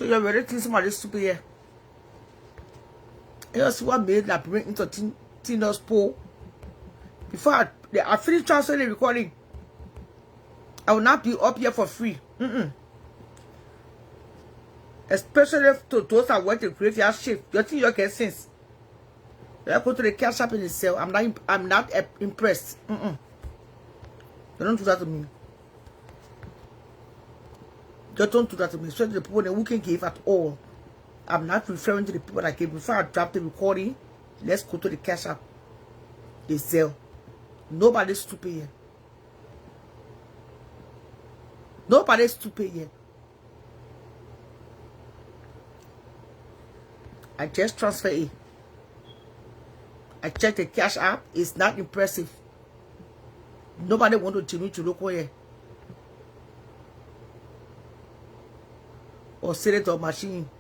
So you're already thinking somebody stupid here. You know, see what made that bring into Tina's poll. Before I finish transferring the recording, I will not be up here for free. Especially to those that work the graveyard shift. You think you can sense? I go to the cash shop in the cell. I'm not impressed. You don't do that to me. You don't do that to me. Especially the people who can give at all. I'm not referring to the people that gave. Before I drop the recording, let's go to the cash shop. The cell. Nobody's stupid here. Nobody's stupid here. I just transfer it. I checked the cash app. It's not impressive. Nobody want to Jimmy to look here. Or sell it on machine.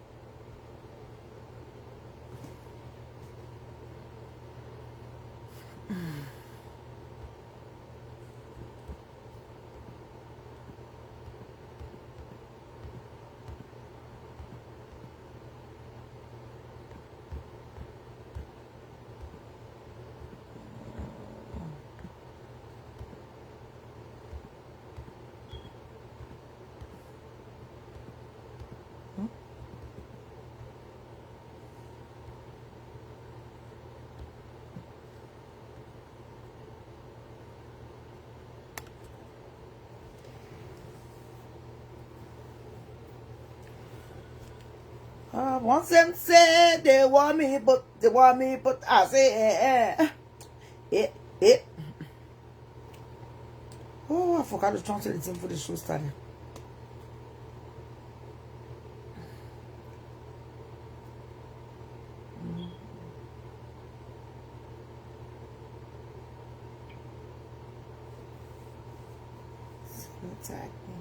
Once them say they want me, but I say, Oh, I forgot to transfer the thing for the show started. Attack me.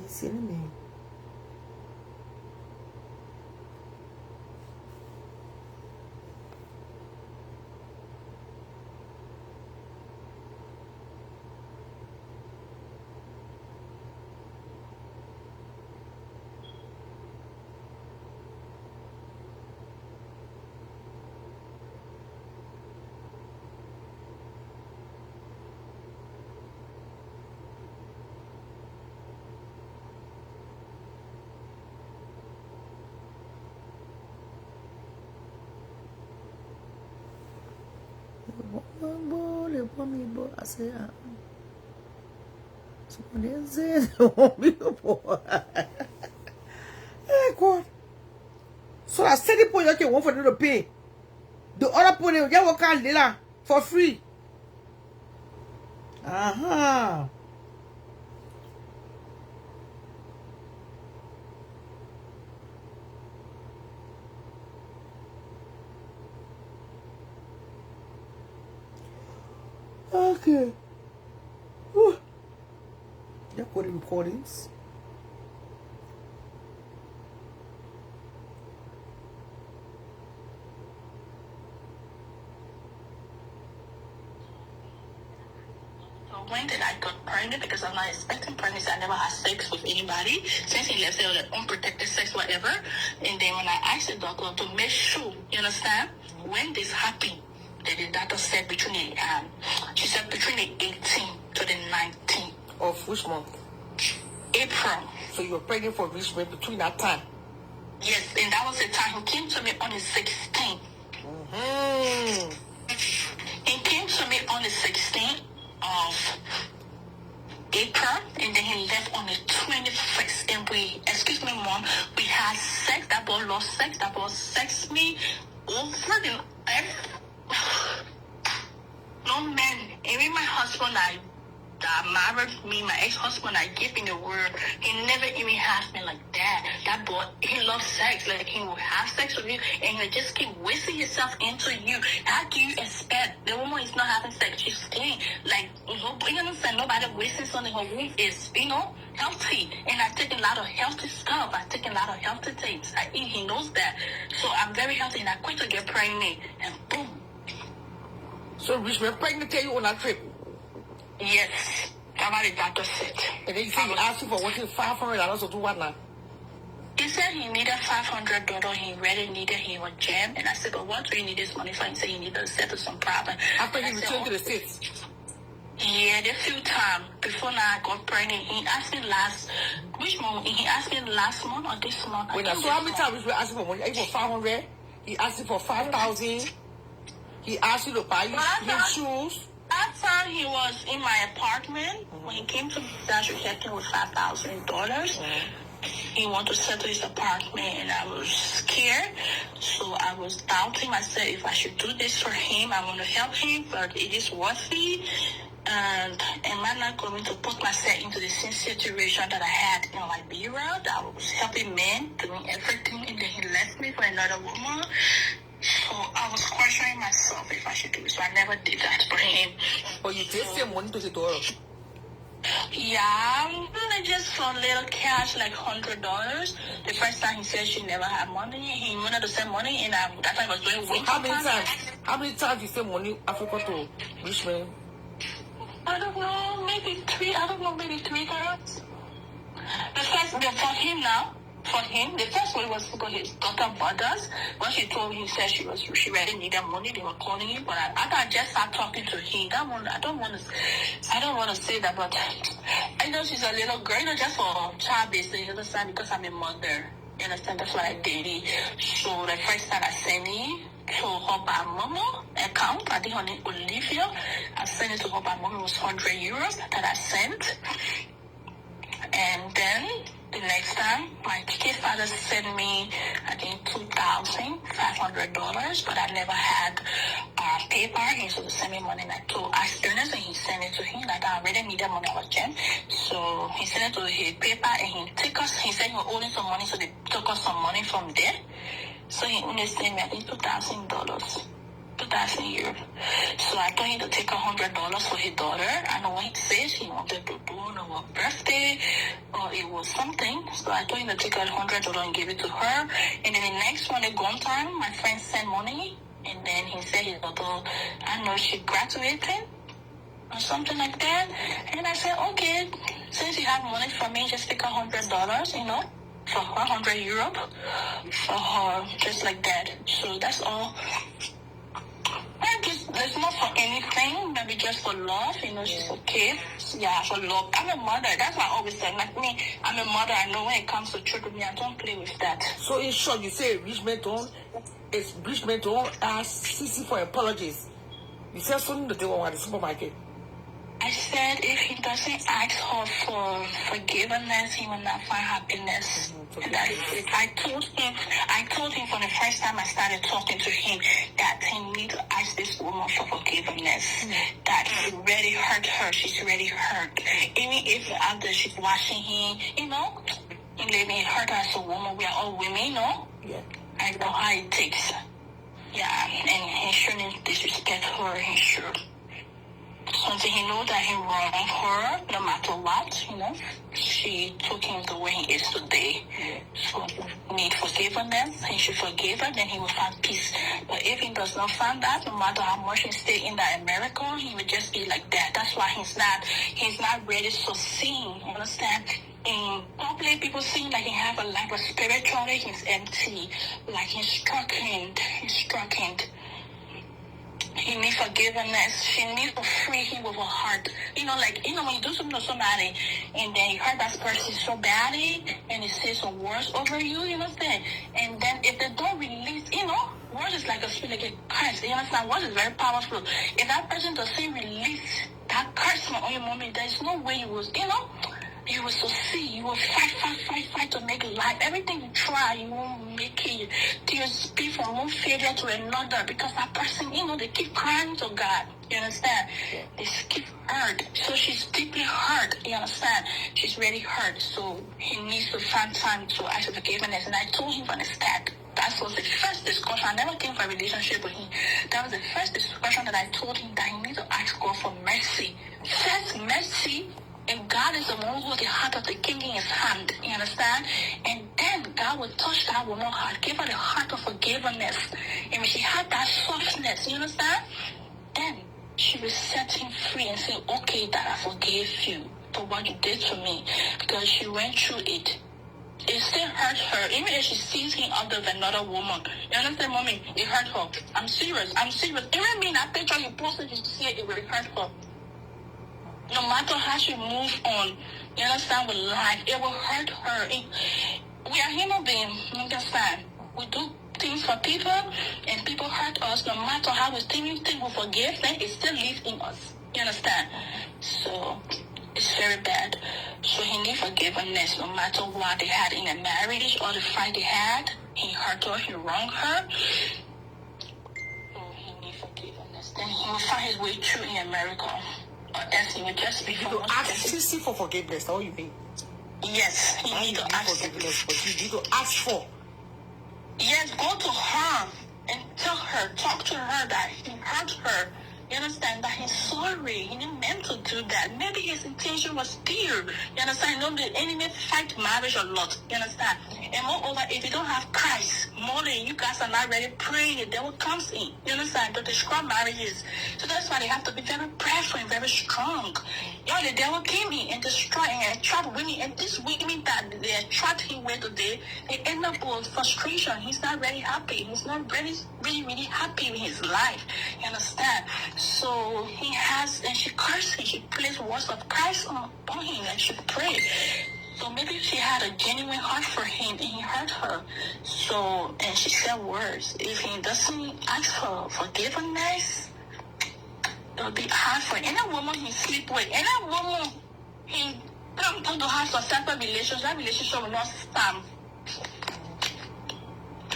See me. I say, somebody said, hey, God. So I said the point you want for them to pay. The other point they work out later for free. Okay. You got the recordings. When did I got pregnant? Because I'm not expecting pregnancy. I never had sex with anybody since he left there, like unprotected sex, whatever. And then when I asked the doctor to make sure, you understand, when this happened, the doctor said she said between the 18th to the 19th. Of which month? April. So you were pregnant for Richman between that time? Yes, and that was the time he came to me on the 16th. He came to me on the 16th of April, and then he left on the 21st. And excuse me, Mom, we had sex. That boy lost sex. That boy sexed me over the no man. Even my husband, that married me, my ex-husband, I gave him the word. He never even asked me like that. That boy, he loves sex. Like, he will have sex with you, and he'll just keep wasting himself into you. How do you expect the woman is not having sex? She's clean. Like, you understand? Nobody wasting something. Her womb is, healthy. And I take a lot of healthy stuff. I take a lot of healthy things. I eat. He knows that. So I'm very healthy, and I quit to get pregnant, and boom. So Richman pregnant you on that trip? Yes. That's what the doctor said. And then you say you asked you for what, $500 or do what now? He said he needed $500. He really needed. He was jammed. And I said, but what do you need this money for? He said he needed to settle some problem. After he returned to the States? Yeah, a few times. Before now I got pregnant. He asked me which month? He asked me last month or this month? Wait, so how many times we asking for money? For 500? He asked you for 5,000. He asked you to buy his shoes. That time he was in my apartment. When he came to that reception with $5,000. He wanted to settle his apartment, and I was scared. So I was doubting myself if I should do this for him. I want to help him, but it is worthy. And am I not going to put myself into the same situation that I had in Liberia? That I was helping men, doing everything, and then he left me for another woman. So I was questioning myself if I should do it. So I never did that for him. But you did send money to the daughter? Yeah, just for a little cash, like $100. The first time he said she never had money, he wanted to send money, and that time I was doing so how many times you send money Africa to Richman? I don't know, maybe 3. I don't know, maybe 3 times. For him now. For him, the first one was because his daughter brothers. When she told me, he said she really needed money. They were calling him, but I just started talking to him. That one, I don't want to say that, but I know she's a little girl, just for child based. You understand? Because I'm a mother. You understand? That's what I did. So the first time I sent it to her by Momo account, I think her name Olivia. I sent it to her by Momo. It was €100 that I sent, and then. The next time, my kid father sent me, I think, $2,500, but I never had paper. He used to send me money, and I asked Ernest, and he sent it to him. Like, I already needed money, I was jammed. So he sent it to his paper, and he said he was owing some money, so they took us some money from there. So he only sent me, I think, $2,000. €2,000. So I told him to take $100 for his daughter. I know what he says he wanted to do on her birthday, or it was something. So I told him to take $100 and give it to her. And then the next one, the gone time, my friend sent money, and then he said his daughter, I know she graduated or something like that. And I said, okay, since you have money for me, just take $100, for her, €100 for her, just like that. So that's all. It's not for anything, maybe just for love, she's okay. Yeah, for love. I'm a mother, that's what I always say. Like me, I'm a mother, I know when it comes to children, I don't play with that. So in short, you say Richman don't ask Sissy for apologies. You said something that they were at the supermarket. I said if he doesn't ask her for forgiveness, he will not find happiness. And that is it. I told him from the first time I started talking to him that he needs to ask this woman for forgiveness. That it really hurt her. She's really hurt. Even if after she's watching him, it hurt her as a woman. We are all women, Yeah. I know how it takes. Yeah, and he shouldn't disrespect her. He should. Until he knows that he wronged her, no matter what, she took him the way he is today. So he need forgiveness. He should forgive her, then he will find peace. But if he does not find that, no matter how much he stay in that America, he will just be like that. That's why he's not ready to sing. You understand? In public, people seem like he have a life, but spiritually he's empty. Like he's struggling. He needs forgiveness. She needs to free him with her heart. When you do something to somebody and then you hurt that person so badly and they say some words over you, you understand? And then if they don't release, words is like a spirit, like a curse. You understand? Words is very powerful. If that person doesn't release that curse on your moment, there's no way you will, you will succeed. You will fight to make life. Everything you try, you won't make it. You speak from one failure to another because that person, they keep crying to God. You understand? They skip hurt. So she's deeply hurt. You understand? She's really hurt. So he needs to find time to ask for forgiveness. And I told him from the start. That was the first discussion. I never came for a relationship with him. That was the first discussion that I told him that he needs to ask God for mercy. First, mercy. And God is the one who holds the heart of the king in his hand. You understand? And then God will touch that woman's heart. Give her the heart of forgiveness. And when she had that softness, you understand? Then she will set him free and say, okay, Dad, I forgave you for what you did to me. Because she went through it. It still hurts her, even if she sees him out with another woman. You understand, Mommy? It hurt her. I'm serious. Even me, that picture you posted, you see it will hurt her. No matter how she moves on, you understand, with life, it will hurt her. We are human beings, you understand? We do things for people, and people hurt us. No matter how we think we forgive them, it still lives in us. You understand? So it's very bad. So he needs forgiveness no matter what they had in a marriage or the fight they had. He hurt her, he wronged her. So he needs forgiveness. Then he will find his way through in America. Or else he will just be you need to ask CC for forgiveness. That's what you mean? Yes, he needs to ask forgiveness, but you need to ask for. Yes, go to her and tell her, talk to her that he hurt her. You understand? That he's sorry. He didn't meant to do that. Maybe his intention was pure. You understand? No, the enemy fight marriage a lot. You understand? And moreover, if you don't have Christ, more than you guys are not ready praying, the devil comes in. You understand? To destroy marriages. So that's why they have to be very prayerful and very strong. You know, the devil came in and destroyed and trapped women. And these women that they trapped him with today, they end up with frustration. He's not very happy. He's not really happy with his life. You understand? So he has, and she cursed him. She placed words of Christ on him, and she prayed. So maybe she had a genuine heart for him, and he hurt her. So, and she said words. If he doesn't ask for forgiveness, it will be hard for any woman he sleep with. Any woman he come to have a separate relationship, that relationship will not stand.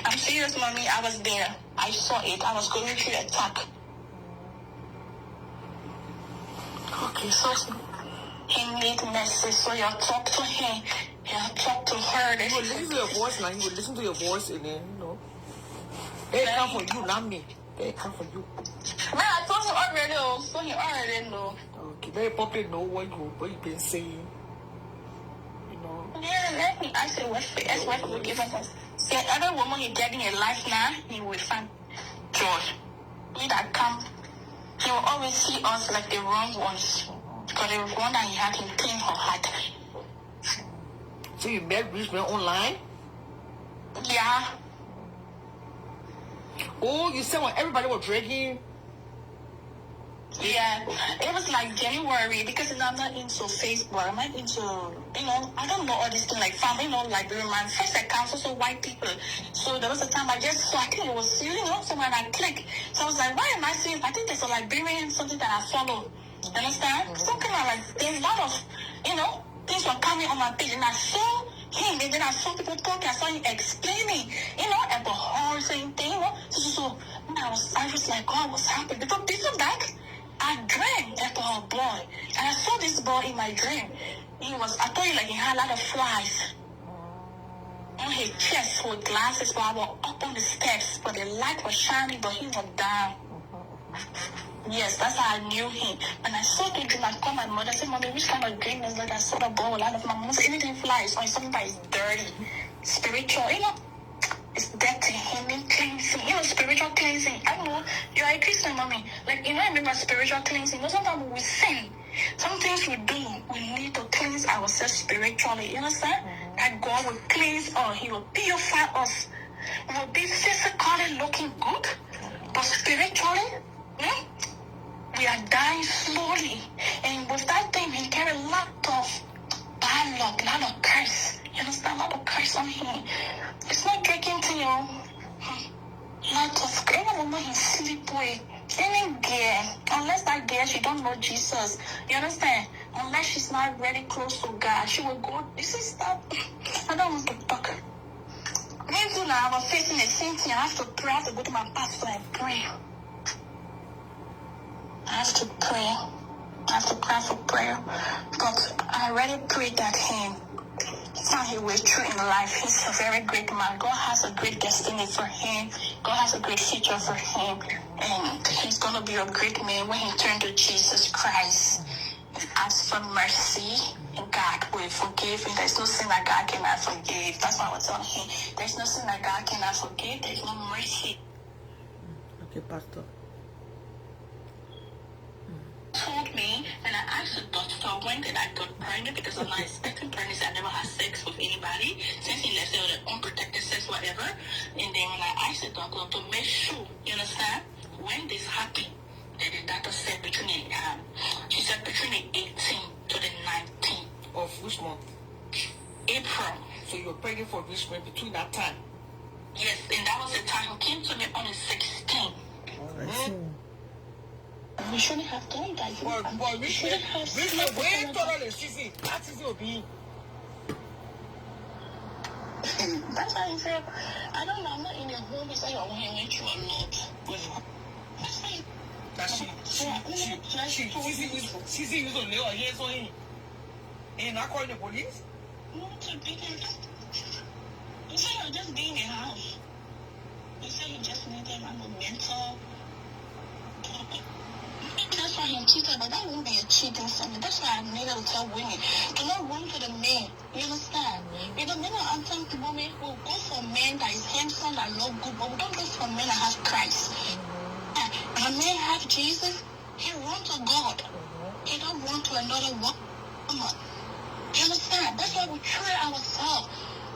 I'm serious, Mommy. I was there. I saw it. I was going through the attack. Okay, so he need mercy. So you talk to him. You talk to her. You will listen to your voice now. You will listen to your voice and then, you know. They come for you, not me. They come for you. Man, I told him already, so he already know. Okay, very public know what you've been saying. You know. Yeah, let me ask you what forgiveness. See, every woman he getting a life now, he will find joy. He that come, he will always see us like the wrong ones. Because the one that he had him clean her heart. So you met Richman online? Yeah. Oh, you said when everybody was drinking? Yeah, it was like January because I'm not into Facebook. I'm not into, I don't know all these things like family, like my first account also white people. So there was a time I think it was, so when I click, so I was like, why am I seeing, I think there's a Liberian something that I follow. You understand? Something like, there's a lot of, things were coming on my page and I saw him and then I saw people talking, I saw him explaining, about horror same thing, So I was like, God, what's happening? Because before that, I dreamed about a boy. And I saw this boy in my dream. I told you, like, he had a lot of flies on his chest with glasses, but I was up on the steps, but the light was shining, but he was down. Yes, that's how I knew him. When I saw the dream, I called my mother. I said, Mommy, which kind of dream is that? I saw the boy with a lot of my mom said, anything flies, or something that is dirty, spiritual, it's dirty, cleansing, spiritual cleansing. I know, you're a Christian, Mommy. Like, I remember spiritual cleansing. Sometimes we sin. Some things we do, we need to cleanse ourselves spiritually. You understand? That God will cleanse us. He will purify us. We will be physically looking good, but spiritually, we are dying slowly. And with that thing, he carry a lot of bad luck, a lot of curse. You understand? A lot of curse on him. It's not drinking to you. Lot of any woman he sleep with, any girl, unless that girl, she don't know Jesus. You understand? Unless she's not really close to God, she will go, this is that. I don't want to talk. Me too now, I was facing the same thing. I have to pray, I have to go to my pastor and pray. I have to pray. I have to cry for prayer. But I already prayed that it's not his way through in life. He's a very great man. God has a great destiny for him. God has a great future for him. And he's going to be a great man when he turns to Jesus Christ. Ask for mercy, and God will forgive him. There's no sin that God cannot forgive. That's why I was telling him. There's no sin that God cannot forgive. There's no mercy. Okay, Pastor. Told me, and I asked the doctor when did I got pregnant, because I'm not expecting pregnancy. I never had sex with anybody since he left there, unprotected sex, whatever. And then when I asked the doctor to make sure, you understand, when this happened, the doctor said she said between the 18th to the 19th of which month? April. So you were pregnant for Richman between that time? Yes, and that was the time he came to me on the 16th. We shouldn't have done that. But we shouldn't have. Wait, totally, Sisi. That is your being. That's how you feel. I don't know. I'm not in your home. It's like I went through a lot with her. That's why. Sisi used to lay her hands on him. And not calling the police? No, to be there. You said you're just being in the house. You said you just needed a mental. That's why he cheated, but that won't be a cheating for me. That's why I needed to tell women, do not run to the man. You understand? Because many times women will go for men that is handsome, that look good, but we don't go for men that have Christ. When a man have Jesus, he run to God. He don't run to another woman. You understand? That's why we try ourselves.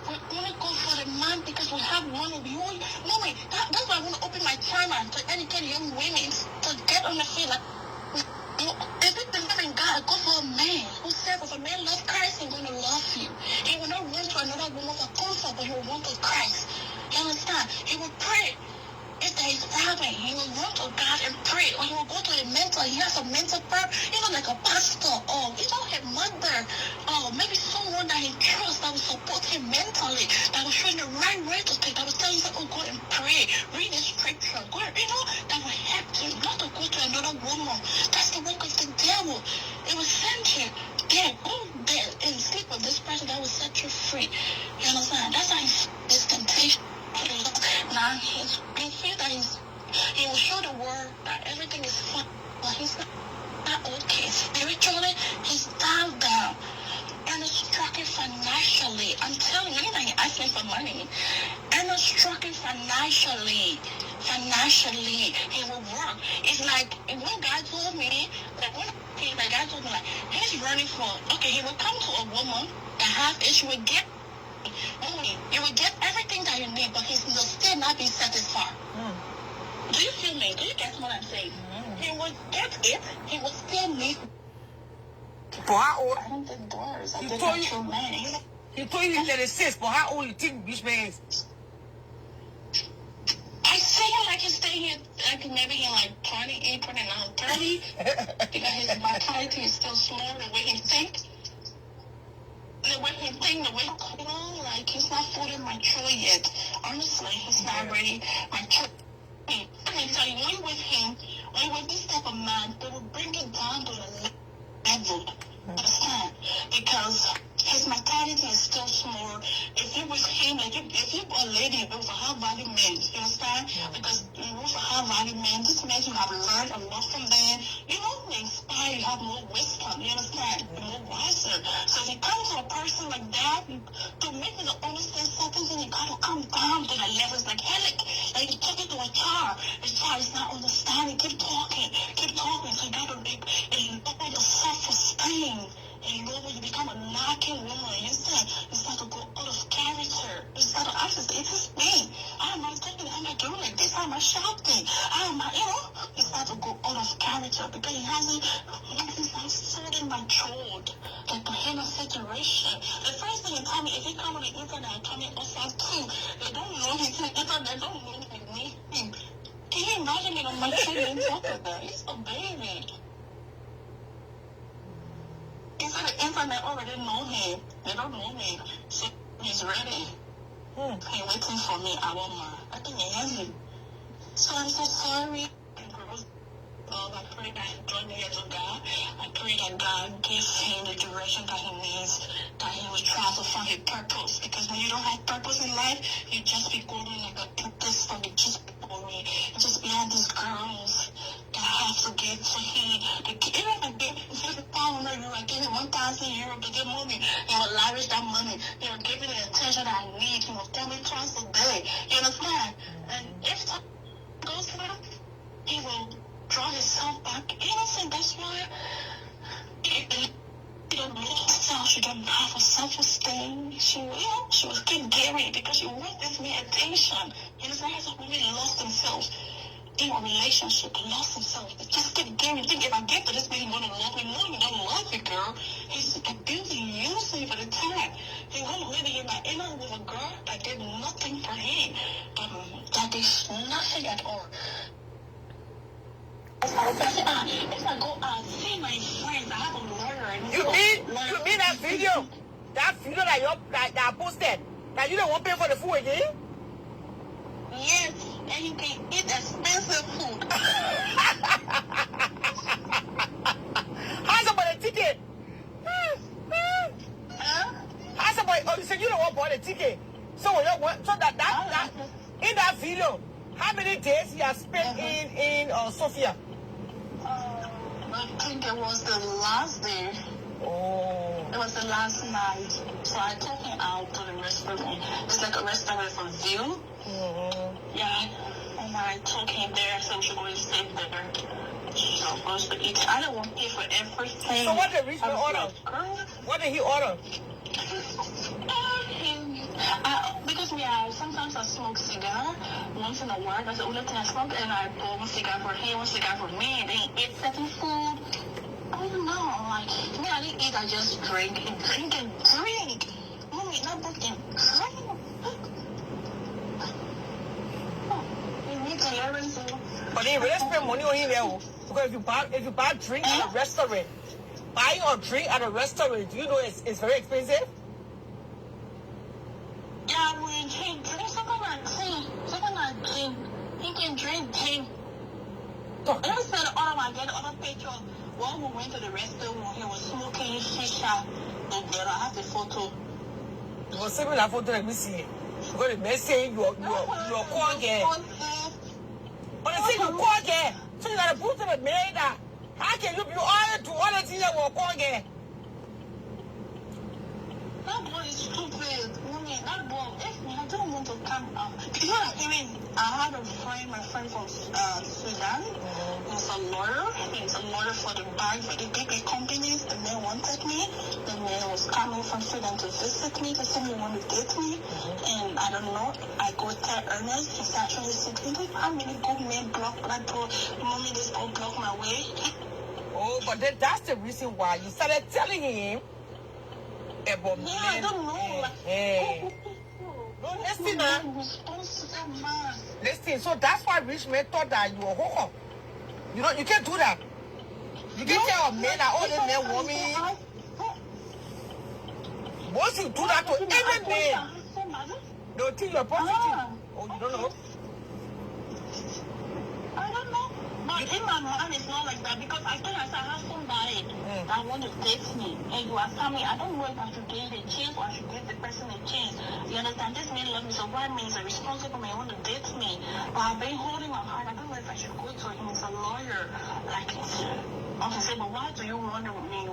We only go for the man because we have one of you. Mommy, that's why I want to open my channel to educate young women to get on the field. Like, if you believe in God, go for a man who said if a man loves Christ, he's going to love you. He will not run to another woman for comfort, but he will run to Christ. You understand? He will pray. If there is problem, he will run to God and pray. Or he will go to a mentor. He has a mentor, like a pastor, or a mother, or maybe someone that he trusts that will support him mentally, that will show him the right way to take, that will tell you, go and pray, read the scripture, go, that will help you not to go to another woman. That's the work of the devil. It will send you there, go there and sleep with this person that will set you free. You understand? That's how his temptation. Now he feels that he will show the world that everything is fine, but he's not okay. Spiritually, he's down, and is struggling financially. I'm telling you, anytime he asks me for money, and is struggling financially, he will work. It's like when God told me that he's running for. Okay, he will come to a woman that has issue with get. You will get everything that you need, but he will still not be satisfied. Do you feel me? Do you get what I'm saying? He will get it. He will still need. For how old? I don't think doors. I think I'm true man. He told you that it's 6, but how old you think Richman is? I see him like he's staying here, like maybe he's like 28, 29, 30, because his vitality is still small. The way he thinks. The way he like he's not fully mature yet. Honestly, he's not ready mature. Let me tell you, when you're with him, when you're with this type of man, they will bring you down to the level. Understand? Because his mentality is still small. If you with him, like if you're a lady with a high value man, you understand? Because with a high value man, this man you have learned a lot from them. They inspire you, have more wisdom, you understand? You're more wiser. So if you come to a person like that, to make you understand certain things, you gotta come down to the levels like helic. Like you're talking to a child. The child is not understanding. Keep talking. So you gotta make and lower your self-esteem. And when you become a knocking woman, you start to go out of character. You start to ask, is this me? How am I thinking? How am I doing like this? How am I shouting? How am I, you start to go out of character because he's not fully matured. Like to handle situation. The first thing you tell me, if you come on the internet and come in outside too, they don't know he's on the internet, they don't know me. Can you imagine me on my children talking about? He's a baby. Inside the internet already know him. They don't know me. So he's ready. He's waiting for me. I think he has him. So I'm so sorry. love. I pray that he join me as a God. I pray that God gives him the direction that he needs, that he will travel from his purpose. Because when you don't have purpose in life, you just be going like a this for me, just boring. You just behind these girls that have to give for him. Even if I give him £50, you are giving €1,000 to give mommy. He will lavish that money. He will give me the attention that I need. He will call me twice a day. You understand? And if time goes by, he will draw himself back innocent. That's why she don't know herself. She don't have a self-esteem. She was keep giving because she wants me attention. You understand? As a woman lost himself in a relationship, lost himself. It just keep giving. Think if I get to this man, he's gonna love me. No, he don't love you, girl. He's abusing you for the time. He won't really get my inner with a girl that did nothing for him. That did nothing at all. If I go out see my friends, I have a lawyer. You mean that video? That video that I posted? That you don't want to pay for the food again? Yes, and you can eat expensive food. How's about the ticket? How's about? Oh, you said you don't want to buy the ticket. So that in that video, how many days you have spent in Sofia? I think it was the last day. Oh. It was the last night. So I took him out to the restaurant. It's like a restaurant for view. Mm-hmm. Yeah. And I took him there so we should go and stay there. So supposed to eat. I don't want to pay for everything. So what did Richman order? What did he order? Because sometimes I smoke cigar once in a while. That's the only thing I smoke. And I pour one cigar for him, one cigar for me. And then he eat certain food. I don't know. Like, me, I didn't eat. I just drink and drink and drink. Mommy, not book and drink. You need to learn to. But they really spend money on him there. Because if you buy drink at a restaurant, buying a drink at a restaurant, do you know it's very expensive? Yeah, we drink second I drink. He can drink tea. Let me send I get other picture. When we went to the restaurant, he was smoking shisha. Together, I have the photo. You will send me that photo, let me see it. Because the man saying you are corn here. But they say you corn here. So you got to put to the man that. How can you be all to all the things that were corn here? That boy is stupid. That boy, I don't want to come out. You know, I had my friend from Sudan. He's a lawyer. He's a lawyer for the bank, for the big companies. The man wanted me. The man was coming from Sudan to visit me, to say he wanted to date me. And I don't know. I go tell Ernest. He's actually saying, how many good men block that boy? Mommy, this boy block my way. Oh, but that's the reason why you started telling him. About I don't know. No, listen, so that's why Richman thought that you were Hopojo. You can't do that. You can't tell a man that all the men want me. Once you do that to every man, they'll think you're prostitute. Oh, you don't know? I don't know. But in my mind, it's not like that because I think I have somebody that want to date me. And you are telling me, I don't know if I should give a chance or I should give the person a chance. You understand? This man loves me, so what means a responsible man want to date me. But I've been holding my heart. I don't know if I should go to him. He's a lawyer. Like, I say, but why do you want me?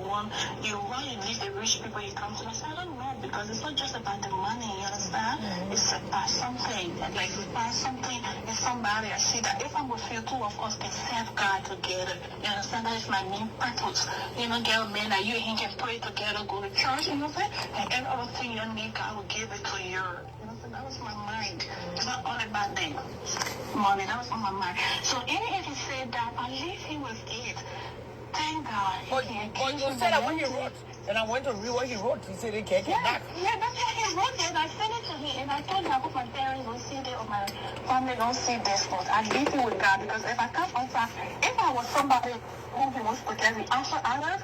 You leave the rich people you come to? I said, I don't know, because it's not just about the money, you understand? It's about something. Like, if I something in somebody, I see that if I'm with you, two of us can serve God together. You understand? That is my main purpose. You know, get a man that you and him can pray together, go to church, you know what I'm saying? And every other thing you need, God will give it to you. You know, so that was my mind. It's not all about the money. That was on my mind. So even if he said that, at least he was it. Thank God. But you said that when he wrote, and I went to read what he wrote, he said he can't get back. Yeah, that's what he wrote it. I sent it to him, and I told him I hope my parents don't see this or my family don't see this, but I leave it with God, because if I can't answer, if I was somebody who he wants to get the answer out of,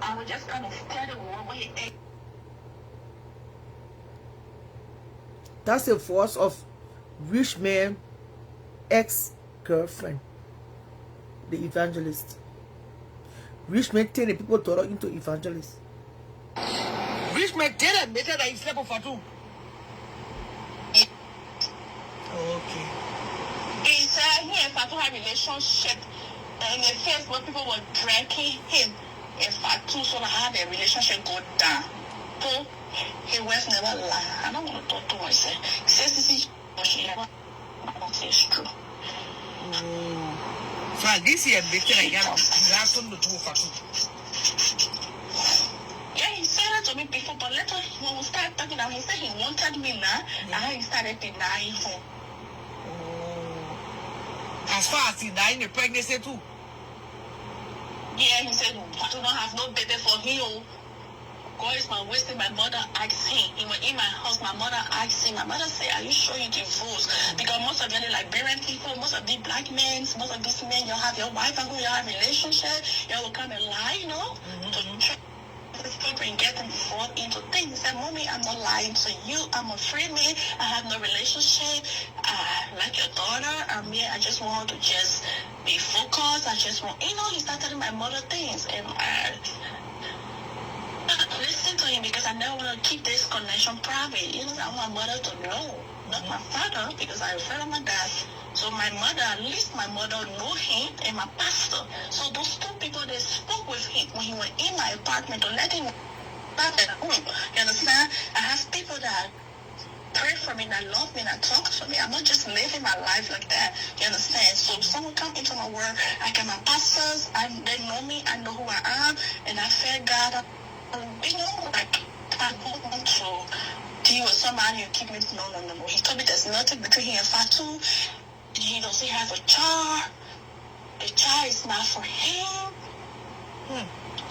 I would just kind of tell the world what he ate. That's the force of Richman ex-girlfriend. the evangelist. Richman turned the people to into evangelists. Richman did admit that he slept with Fatou. Okay. He said he and Fatou had a relationship. And in the first when people were dragging him, and Fatou sort of had their relationship go down. So he was never lie. I don't want to talk to myself. He says this is she never it's true. So this year better I got something to do for yeah, he said that to me before, but later when we started talking now, he said he wanted me now, and he started denying him. As far as denying the pregnancy too. Yeah, he said I do not have no baby for him. God is my wisdom. My mother asked him. He was in my house. My mother asked him. My mother said, "Are you sure you divorced?" Because most of them are Liberian people, most of the black men, most of these men, you have your wife and who you have a relationship, you will come and lie, you know, to try people and get them brought into things. He said, "Mommy, I'm not lying to you. I'm a free man. I have no relationship. Like your daughter, I just want to just be focused. I just want, you know." He started telling my mother things, and listen to him because I never want to keep this connection private. You know, I want my mother to know, not my father, because I refer to my dad. So my mother, at least my mother know him and my pastor. So those two people, they spoke with him when he was in my apartment to let him back at home. You understand? I have people that pray for me, that love me, that talk to me. I'm not just living my life like that. You understand? So if someone come into my world, I get my pastors, they know me, I know who I am, and I fear God. You know, like, I don't want to deal with somebody and keep me. No. He told me there's nothing between him and Fatou. He doesn't have a child. The child is not for him.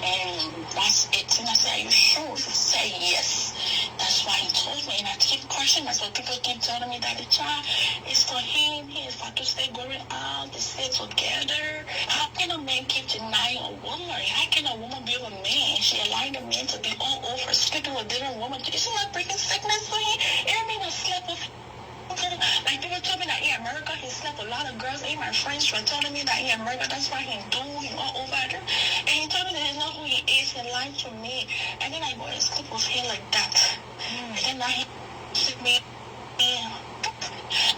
And that's it. And I said, "Are you sure?" He said, "Yes." That's why he told me. And I keep questioning myself. People keep telling me that the child is for him. He and Fatou stay going out. They stay together. How can a man keep denying a woman? How can a woman be with a man? She allowing a man to be all over, sleeping with different women. Isn't that bringing sickness for him? Every man that slept with him. Like people told me that in America he slept with a lot of girls. And my friends were telling me that in America that's why he all over there. And he told me that it's not who he is. He lied to me. And then I go and sleep with him like that. And then now he took me.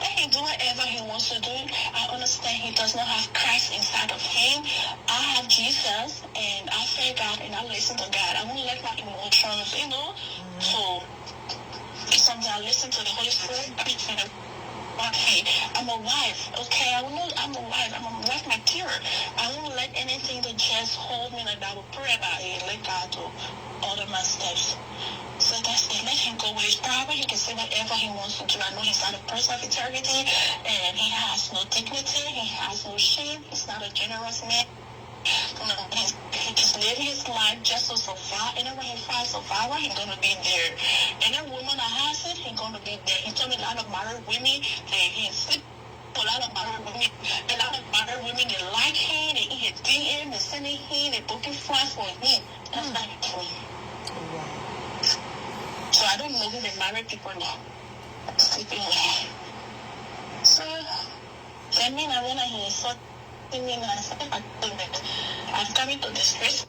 Let him do whatever he wants to do. I understand he does not have Christ inside of him. I have Jesus and I fear God and I listen to God. I won't let my emotions, you know. So sometimes I listen to the Holy Spirit. Okay, I'm a wife. Okay, I'm a wife. I'm a wife material. I won't let anything to just hold me like that. I will pray about it. Let God do order my steps. So that's it. Let him go with his power. He can say whatever he wants to do. I know he's not a person of integrity and he has no dignity. He has no shame. He's not a generous man. You know, he just living his life just to survive. And when he finds survivor, he's gonna be there. And that woman that has it, he's gonna be there. He told me a lot of married women, he sleep with a lot of married women. A lot of married women, they like him, they eat his DM, they sending him, they booking flights for him. That's not true. So I don't know who the married people now sleeping with him. So I mean, I wanna hear so. I'm coming to this place.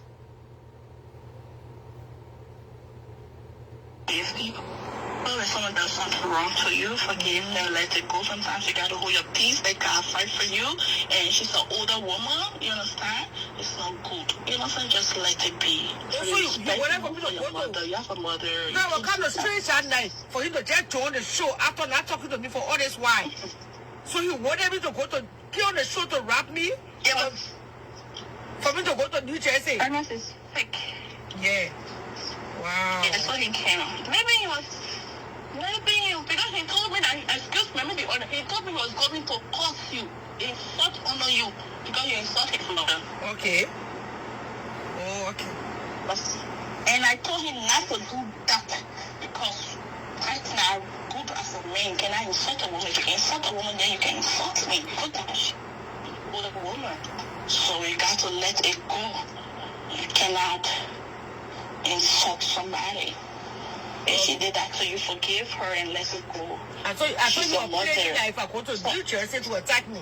If people, if someone does something wrong to you, forgive them, let it go. Sometimes you gotta hold your peace, let God fight for you. And she's an older woman, you understand? It's not good. You know, so just let it be. So you whatever your mother, you have a mother. Now what kind of strange at night for him to just join the show after not talking to me for all this while? So you wanted me to go to get on the show to rap me? Yeah. For me to go to New Jersey? Ernest is sick. Yeah. Wow. Yeah, so he came. Maybe because he told me that, excuse me, maybe he told me he was going to curse you, insult honor you, because you insult his mother. Okay. Oh, okay. And I told him not to do that, because right now, good as a man, can I insult a woman? If you can insult a woman, then you can insult me. Good as a woman. So you got to let it go. You cannot insult somebody. If she did that to you, forgive her and let it go. I told you were planning that if I go to New Jersey to attack me.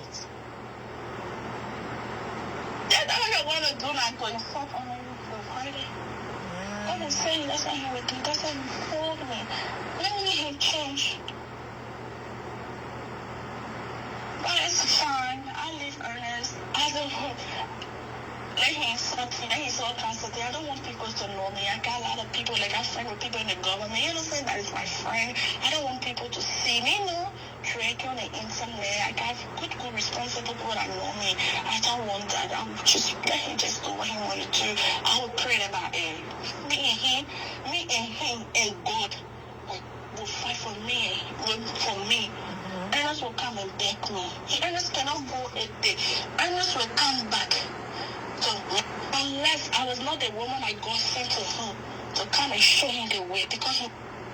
I want to do now to insult on you for Friday. God is saying that's what he would do. That's what he told me. Let me him change. But it's fine. I leave Ernest. I don't let him insult me. Let him insult constantly. I don't want people to know me. I got a lot of people, like I friend with people in the government. You know what I'm saying? That is my friend. I don't want people to see me, no. Tracking on the internet. I got good, responsible people that know me. I don't want that. I would just let him just do what he wanted to. I would pray about it. Me and him and God will fight for me. Ernest will come and beg me. Ernest cannot go a day. Ernest will come back. So unless I was not the woman I God sent to him to come and show him the way, because he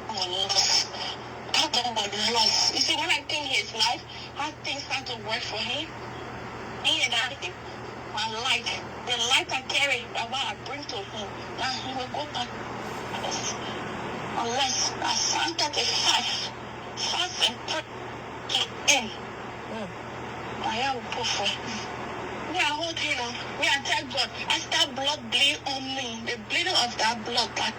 was lost. That was lost. You see, when I think his life, how things start to work for him, he and I, my light, the light I carry, that what I bring to him, now he will go back. Unless I Psalm 35, fast and pray in. I am powerful. Me, I hold him on. Me, I tell God, as that blood bleed on me, the bleeding of that blood, that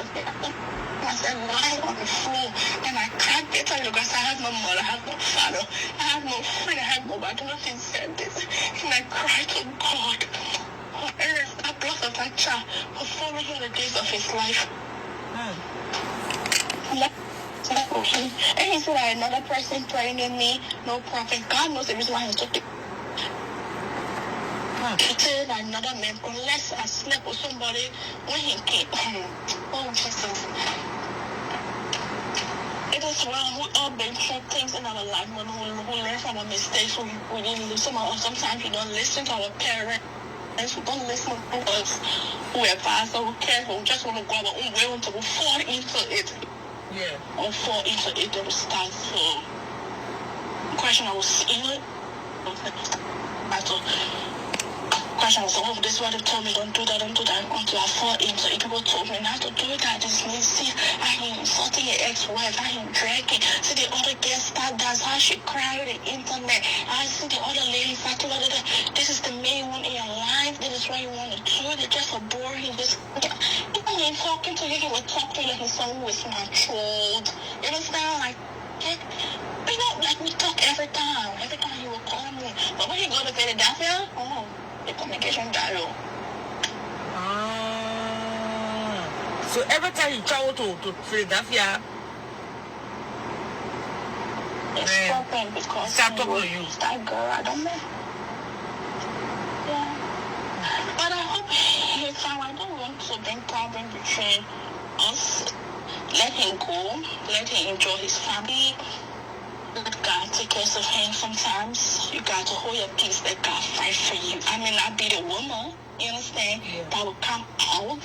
I said, lying on the floor, and I cried bitterly because I have no mother, I have no father, I have no friend, I have nobody, nothing said this. And I cried to God, oh, Ernest, that blood of that child will follow him the days of his life. And he said that another person praying in me, no prophet. God knows the reason why he took it. He said that another man, unless I slept with somebody when he came. Oh, Jesus. It is well, we all been through things in our life, when we learn from our mistakes, we didn't listen. Sometimes we don't listen to our parents. We don't listen to us. We advise, so we careful. We just want to go our own way until we fall into it. Yeah. Or fall into it, they will start to question I was in it. Question was, oh, this is what they told me, don't do that, until I fall into it. People told me not to do that. This means, see, I him insulting your ex-wife, I him dragging. See the other girl start that's how she cried on the internet. I see the other lady start to this is the main one in your life, this is what you want to do, they're just so boring. Even when talking to you, he would talk to you like his son was controlled. You understand? Like, you know, like we talk every time he will call me. But when he go to Philadelphia, the communication dialogue. So every time you travel to Philadelphia, it's problem because start talking to you. That girl, I don't know. Yeah. But I hope if I don't want to bring problem between us. Let him go. Let him enjoy his family. Let God take care of him. Sometimes you got to hold your peace. Let God fight for you. I may not be the woman, you understand, that will come out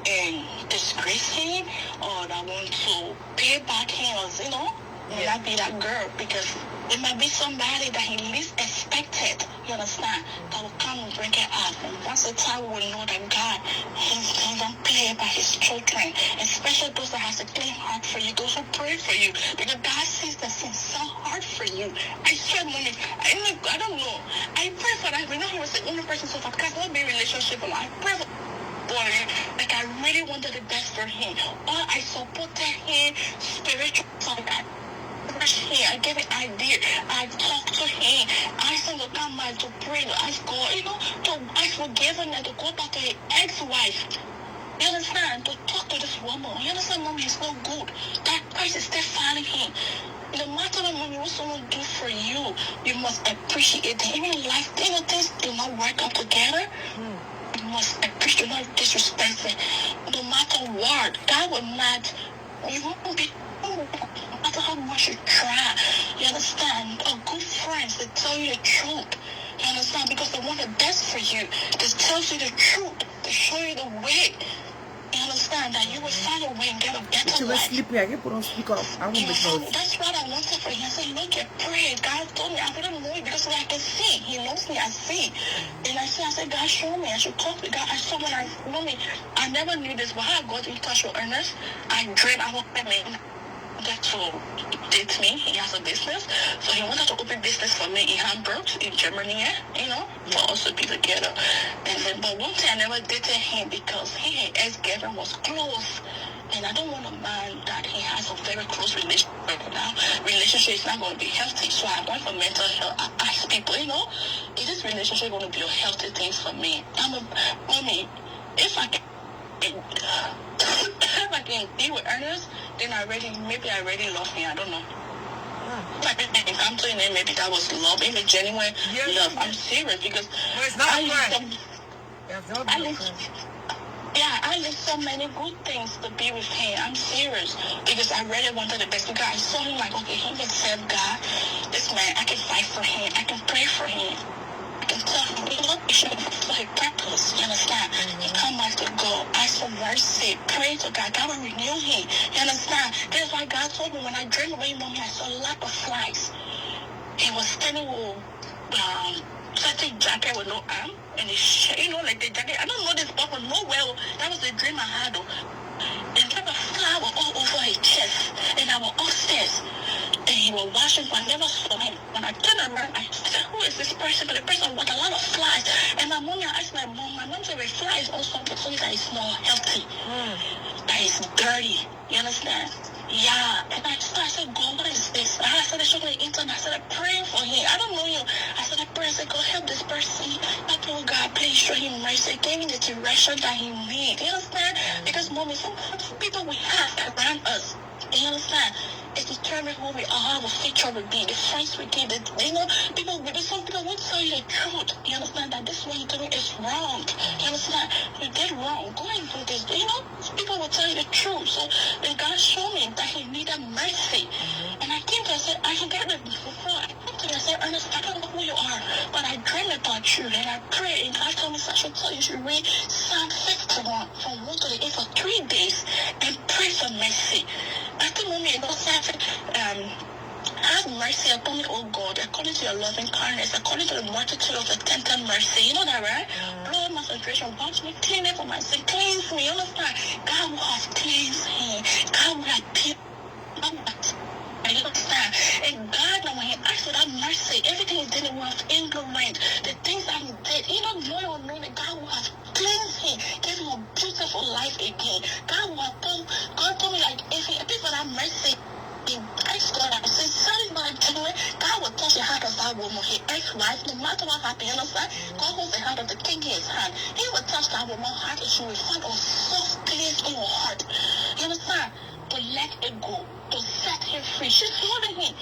and disgrace him or that want to pay back him, or, you know, may not be that girl, because it might be somebody that he least expected, you understand, that will come and bring it up. And once the time we will know that God, he don't play by his children, especially those that has a clean heart for you, those who pray for you, because God sees the sincere heart for you. I swear, mommy, I don't know. I pray for that. We know he was the only person so far, because not be a relationship, I pray for boy, like I really wanted the best for him. Or I supported him spiritually. I gave an idea. I talked to him. I said to come back to pray, to ask God, you know, to ask forgiveness, to go back to his ex-wife. You understand? To talk to this woman. You understand, mommy, it's not good. That person is still following him. No matter what someone do for you, you must appreciate it. Even life, you know, things do not work out together. You must appreciate, not disrespect it. No matter what, God will not, you won't be, no matter how much you try, you understand? Good friends, they tell you the truth. You understand? Because they want the best for you. They tell you the truth. They show you the way. You understand that you will find a way and get a better life. I can put on speak up. I won't be close. That's what I wanted for him. I said, look, you pray. God told me I wouldn't know it because I can see. He knows me, I see. And I said, God, show me. I should talk to God. I saw when I know me. I never knew this, but I got in touch with Ernest. I dreamed I was coming. That to date me. He has a business. So he wanted to open business for me in Hamburg, in Germany, you know, for us to be together. And then, but one thing I never dated him because he and his ex-girlfriend was close. And I don't want a man that he has a very close relationship now. Relationship is not going to be healthy. So I want for mental health. I ask people, you know, is this relationship going to be a healthy thing for me? Mommy, if I can if I can be with Ernest, then maybe I already love him. I don't know. If I can come to him, maybe that was love, even genuine love. I'm serious because it's not a friend. I did so many good things to be with him. I'm serious because I really wanted the best. Because I saw him like, okay, he can serve God. This man, I can fight for him. I can pray for him. I can tell him, you know, he should for his purpose. You understand? He come back to God, ask for mercy, pray to God. God will renew him. You understand? That's why God told me when I dreamed about him, mommy, I saw a lot of flies. He was standing with certain jacket with no arm, and you know, like the jacket. I don't know this part, but nowhere. That was the dream I had. And there was flour all over his chest, and I was upstairs, and he was washing. I never saw him. When I turned around, I said, "Who is this person?" But the person was a lot of flies. And my mom, I asked my mom. My mom said, "The flies also something that is not healthy, that is dirty." You understand? Yeah, and I said, God, what is this? I started showing the internet. I started praying for him. I don't know you. I started praying. I said, God, help this person. I told God, please show him mercy. Give him the direction that he needs. You understand? Because, mommy, some people we have around us, you understand? It determines who we are, how our future will be, the friends we keep. You know, some people won't tell you the truth. You understand that this is what you're doing is wrong. You understand? You did wrong. Go and do this. You know, people will tell you the truth. So then God showed me that he needed mercy. And I came to say, I forget it before. I came to say, Ernest, I don't know who you are, but I dream about you. And I pray. And God told me, I should tell you, you should read Psalm 51 from 1 to 8 for 3 days and pray for mercy. I think, mommy, you know, have mercy upon me, O God, according to your loving kindness, according to the multitude of the tender mercy. You know that, right? Lord, my salvation, wash me, clean it for my sin, cleanse me. You understand? God will have cleansed him. God will have pure. You understand? And God, when he asked for that mercy, everything he did was ignorant. The things that he did, he don't know or know that God will have cleansed him, give him a beautiful life again. God told me, like, if he paid for that mercy, I God, I said, something like God will touch the heart of that woman, his ex-wife, no matter what happened, you understand? God holds the heart of the king in his hand. He will touch that woman's heart and she will find a soft place in her heart. You understand? To let it go, to set him free. She's holding him.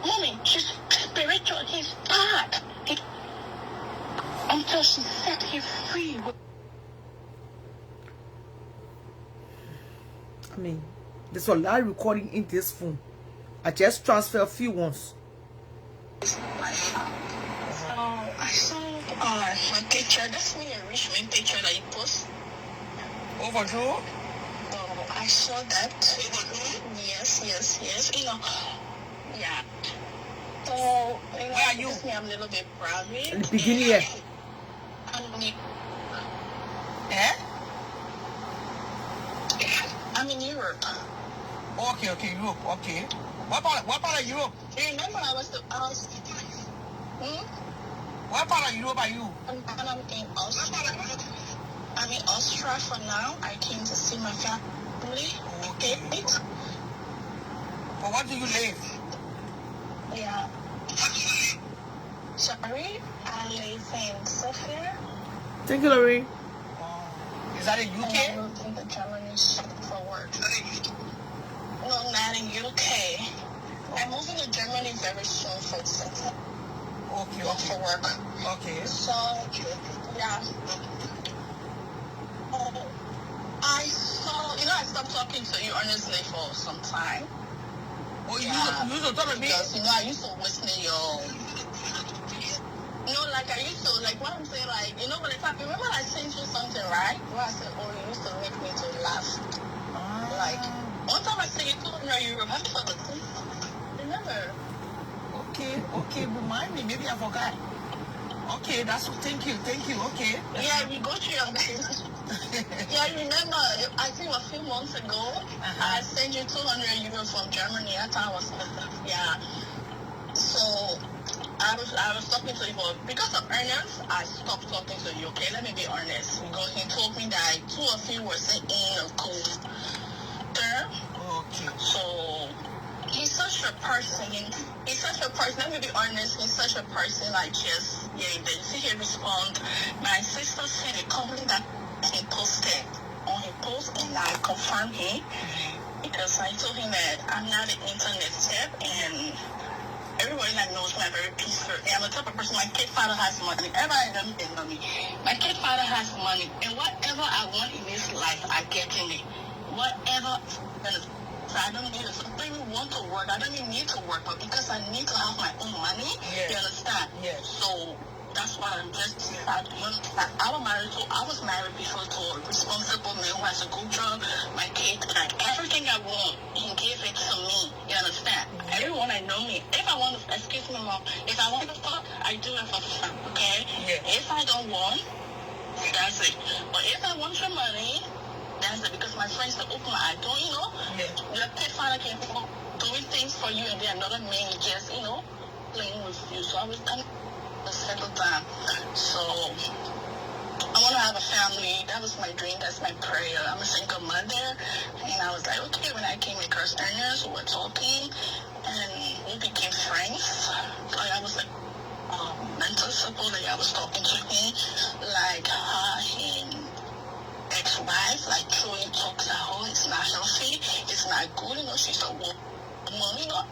Mommy, she's spiritual, he's bad. Until she set him free. I mean, there's a live recording in this phone. I just transfer a few ones. So I saw my picture. That's me a Richman picture that you post. Hopojo? I saw that. Yes. You know, yeah. So, you know, where are you? I'm a little bit proud of it. In the beginning here. I'm in Europe. Okay, Europe. Okay. What part of Europe? You remember I was What part of Europe are you? I'm in Austria. I'm in Austria for now. I came to see my family. Okay. But what do you live? Yeah. Sorry, I live in Sofia. Thank you, Lorraine. Is that in UK? I moved into Germany for work. No, not in UK. I'm moving to Germany very soon for work. Okay. So, yeah. I stopped talking to you honestly for some time. Oh, you used to talk to me? Because, I used to listen to your... like I used to, like what I'm saying, like, when it's happened, remember I sent you something, right? Where I said, you used to make me to laugh. Like, one time I said you told me you remember something. Remember? Okay, remind me, maybe I forgot. Okay, thank you, okay. Yeah, we go through your Yeah, I remember, I think a few months ago, I sent you 200 euros from Germany. That time was, yeah. So, I was talking to you, but because of Ernest, I stopped talking to you, okay? Let me be honest. Because he told me that 2 of you were sitting in a cold term. Okay. So, he's such a person. He's such a person. Let me be honest. He's such a person. Like just they see him respond. My sister said a comment that he posted on his post, and I confirmed him because I told him that I'm not an internet tip, and everybody that knows me, I'm very peaceful. And I'm the type of person. My kid father has money. Everybody knows me. My kid father has money, and whatever I want in this life, I get in it. Whatever. So I don't need it. So I don't even want to work. I don't even need to work, but because I need to have my own money, you understand? Yes. So that's why I'm just I was married before to a responsible man who has a good job, my kid, like everything I want, he gave it to me. You understand? Everyone I know me. If I want to, excuse me, mom, if I want to fuck, I do it for fun, okay? If I don't want, that's it. But if I want your money, that's it, because my friends that open my eye, don't you know? Your kid father can be doing things for you, and then another man just, playing with you. So I was done the second time. So I want to have a family. That was my dream. That's my prayer. I'm a single mother, and I was like, okay. When I came across Ernest, we were talking, and we became friends. So I was like, mental support. Like I was talking to him, like him. Ex-wife, like throwing talks at her, it's not healthy, it's not good, she's a woman,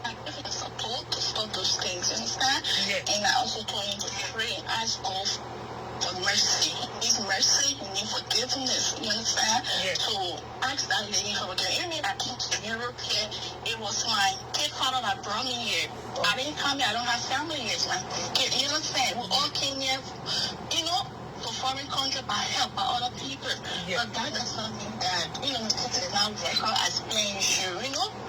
I give it support to stop those things, you understand? And I also told him to pray and ask God for mercy. He needs mercy, he needs forgiveness, you understand? So ask that lady for forgiveness. I came to Europe here, it was my kid father that brought me here. I didn't come here, I don't have family here, it's my kid, you understand? We all came here, for foreign country by help by other people. But that does not mean that, it's not record as playing you,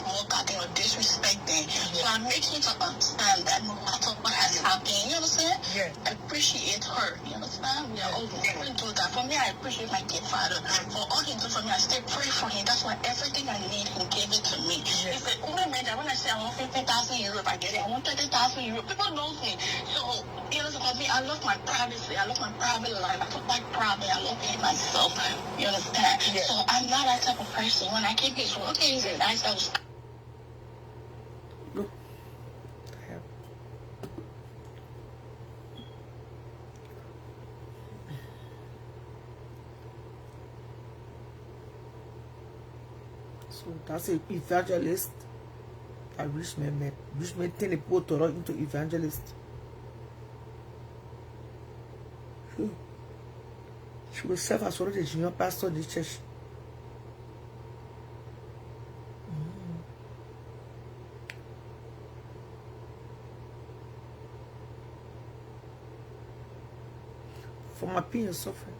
more cutting or disrespecting. So I make you to understand that no matter what has happened, you understand? Appreciate her, you understand? We are all going through that. For me, I appreciate my kid father. For all he do for me, I still pray for him. That's why everything I need, he gave it to me. It's the only man that when I say I want 50,000 euros, I get it. I want 30,000 euros. People know me. So, for me, I love my privacy. I love my private life. I feel like private. I love being myself. You understand? So I'm not that type of person. When I came here, so okay, he's nice. I was. So that's an evangelist that Richman met. Richman turned the poor Torah into evangelist. She will serve as one of the junior pastor in the church. For my pain and suffering.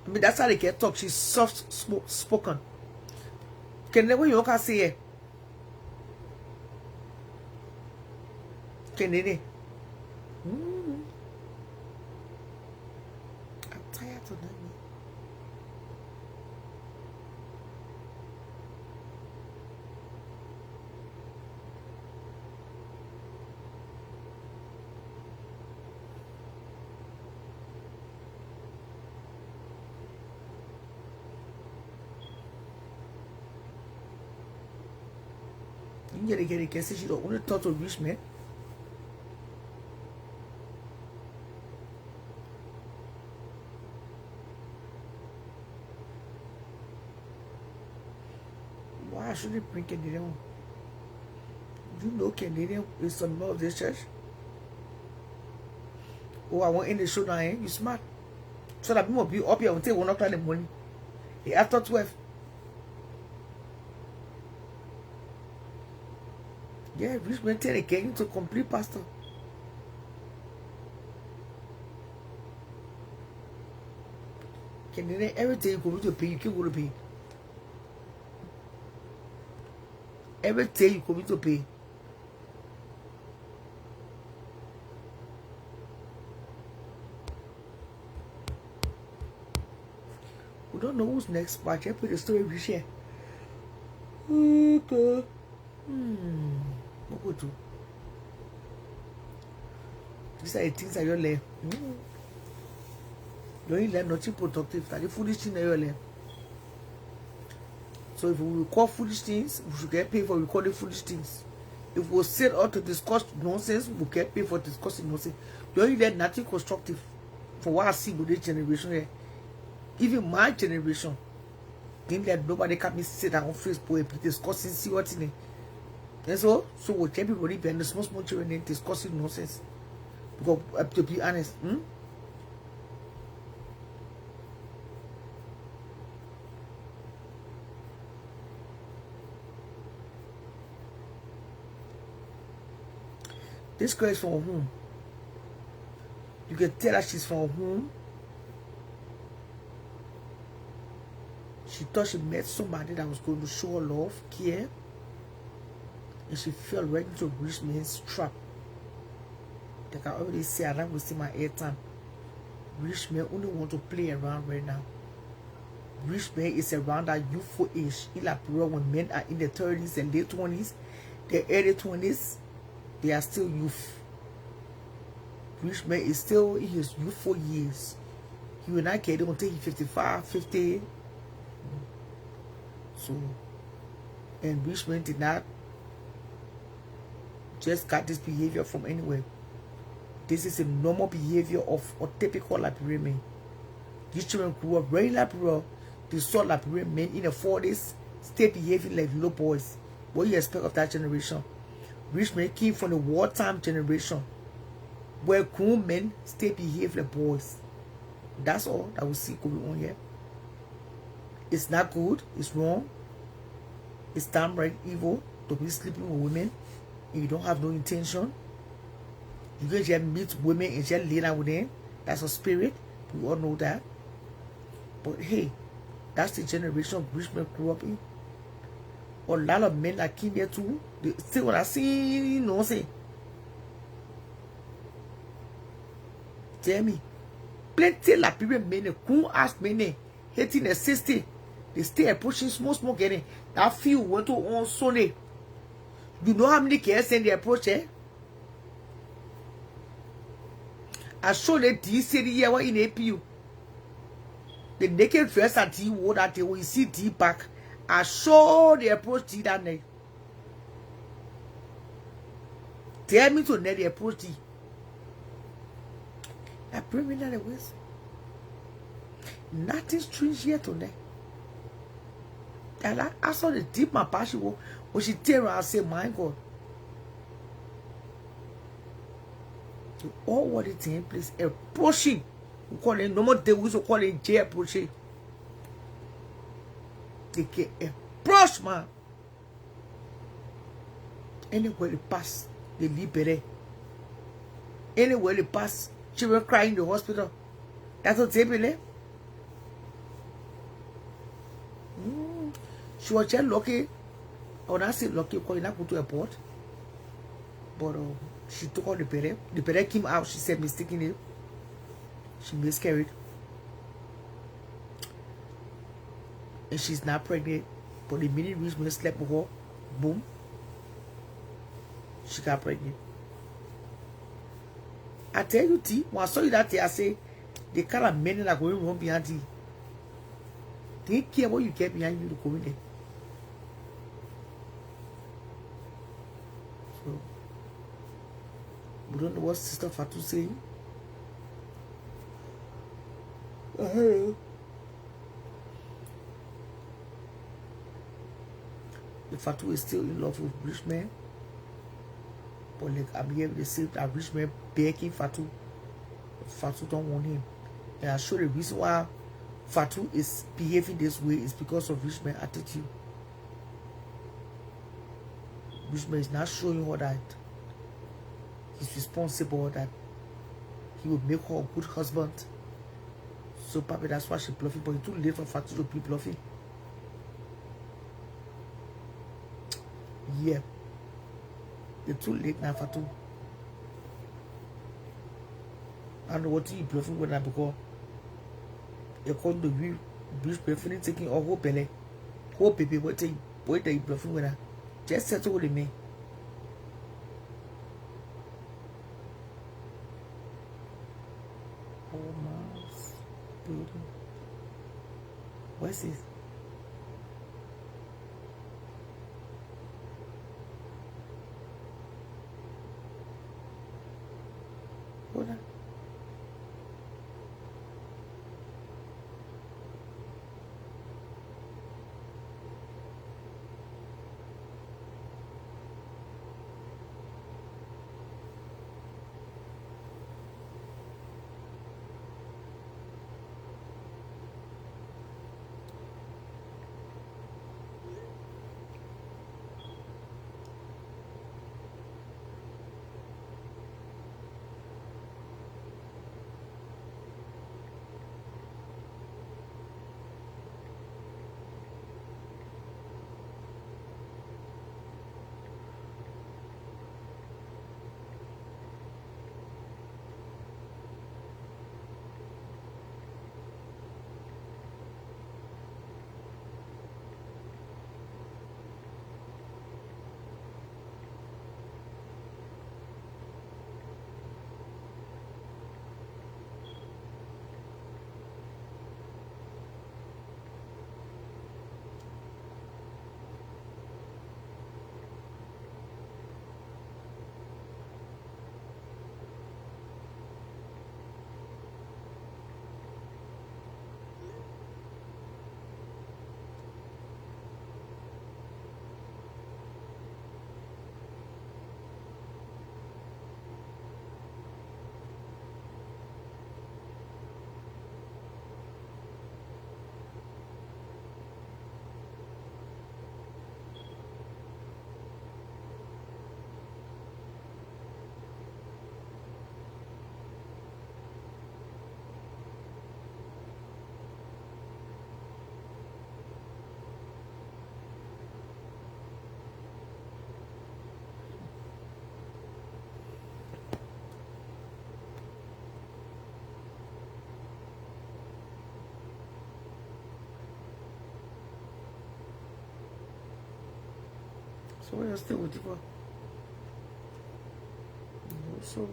I mean, that's how they get talk. She's soft spoken. Can never you can say it. Can they? I'm tired of that. You get a guess. She don't want to talk to Richman. Why should they bring Canadian? You know Canadian is the law of this church. Oh, I want in the show now, eh? You smart. So that people will be up here until 1 o'clock in the morning. After 12. Yeah, Richman tell again to complete pastor. Canadian, everything you go to pay, you can go to pay. Every day you come to pay. We don't know who's next, but I put the story we share. Okay. What would do? These are the things that you learn. You only learn nothing productive. That the foolish thing that you learn. So if we call foolish things, we should get paid for recording foolish things. If we sit out to discuss nonsense, we get paid for discussing nonsense. You only learn nothing constructive. For what I see with this generation here. Even my generation, didn't let nobody can sit down on Facebook and be discussing see what's in it. And so we tell people be and the small children and discussing nonsense. Because to be honest, this girl is from home. You can tell that she's from home. She thought she met somebody that was going to show her love, care, and she fell right into Richman's trap. Like I already said, I'm not wasting my airtime. Richman only want to play around right now. Richman is around that youthful age. In that period when men are in their 30s and late 20s, their early 20s, they are still youth. Richman is still in his youthful years. He will not care until he's 55, 50. So, and Richman did not just got this behavior from anywhere. This is a normal behavior of a typical Liberian man. These children grew up very liberal. They saw Liberian men in the 40s stay behaving like little boys. What do you expect of that generation? Richman came from the wartime generation where grown men stay behave like boys. That's all that we see going on here. It's not good. It's wrong. It's downright evil to be sleeping with women and you don't have no intention. You can just meet women and just lay down with them. That's a spirit. We all know that. But hey, that's the generation Richman grew up in. A lot of men that came here too, they still what I see, you know, say. Tell me. Plenty of Liberian men, cool ass men, hating the 60. They stay approaching small getting. That few went to on Sunday. You know how many kids send the approach, eh? I show the D city here in APU. The naked dress at D wore that they will see D back. I show the approach D that night. Tell me to net the approach D. I bring me that away. Nothing strange here today. And I saw the deep my passion when she tell her, I say, my God. So all what is in place, approaching. We call it no more day, we used to call it J approaching. They can approach, man. Anywhere they pass, they leave better. Anywhere they pass, children crying in the hospital. That's what they believe. She was just lucky. I would not say lucky because you not go to a port. But she took out the beret. The beret came out. She said mistakenly. She miscarried. And she's not pregnant. But the minute Richman slept with her, boom, she got pregnant. I tell you, T, when I saw you that day, I say, the kind of men that are going wrong behind you. They care what you get behind you to go in there. So, we don't know what Sister Fatu saying. The Fatu is still in love with Richman. But like I'm here with the same that Richman begging Fatu. Fatu don't want him. And I show the reason why Fatu is behaving this way is because of Richman's attitude. Richman is not showing her that he's responsible, that he will make her a good husband. So probably that's why she's bluffing, but it's too late for Fatu to be bluffing. Yeah. It's too late now, Fatu. I don't know what you bluffing with that because according to you, Bruce preferring taking or whole belly. Whole baby, what they prefer with her. Just settle with me. Oh, mouse. Building. What's this? Hold on. So where you still with you for? So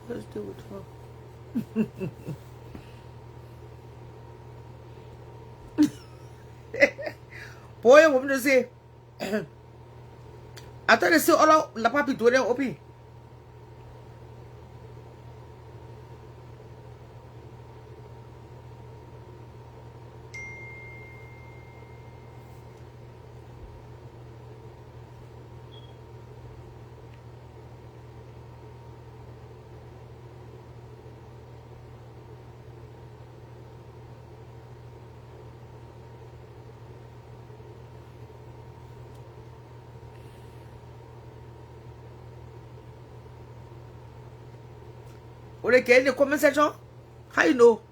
let's do it for. Boy, I'm going to say, I thought they still all la papi do them open. Or they get in the comment section. How you know?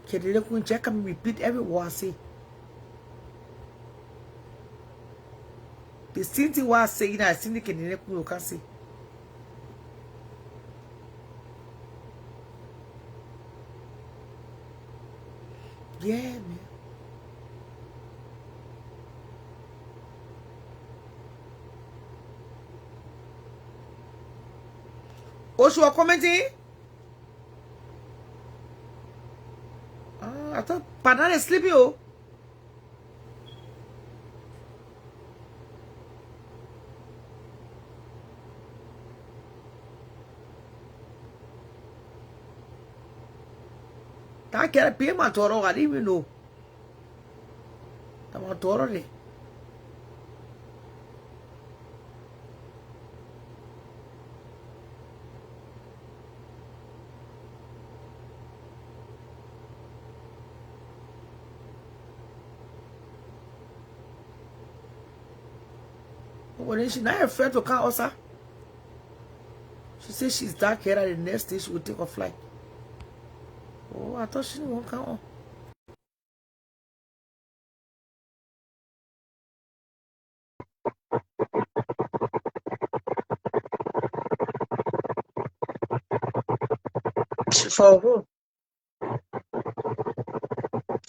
Can they look and check and repeat every word I say? The same thing what I say, you know, I think they can say. Yeah, man. Oh, she was commenting? I thought Banana is sleeping, oh. That can't pay my toro, I didn't even know. I'm a toro. But then she's not afraid to come outside. She says she's dark hair and the next day she will take a flight. Oh, I thought she won't come on. For who?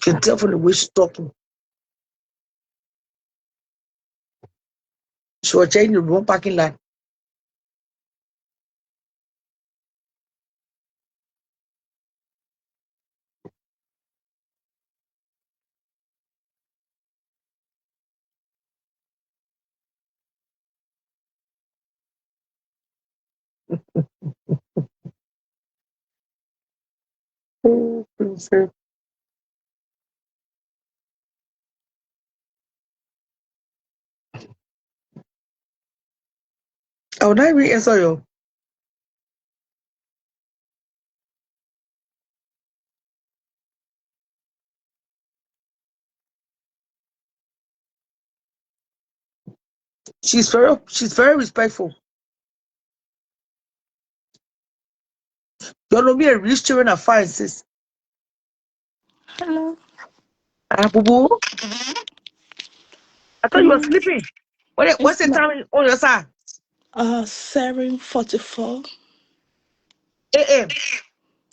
You can tell from the way she's talking. She was checking the wrong parking lot. Oh, princess. I would not even answer you. She's very respectful. You know me a rich children are fine, sis. Hello. Boo boo. I thought Good you were morning. sleeping. What's It's the not time on your side? 7:44. 8 a.m.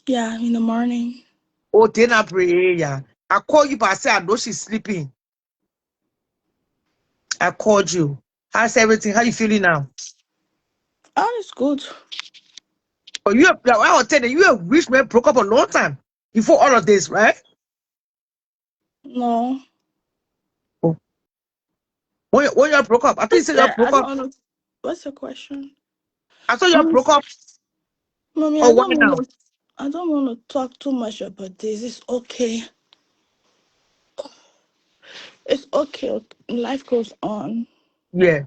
Yeah, in the morning. Oh, dinner prayer. I called you, but I said I know she's sleeping. I called you. How's everything? How you feeling now? Oh, it's good. Oh, I was telling you, you a rich man broke up a long time before all of this, right? No. Oh. When you broke up, I thought you said you I broke up. don't know. What's the question? I thought you Mommy, broke up. mommy, Oh, why now? I don't want to talk too much about this. It's okay. It's okay. Life goes on. Yeah,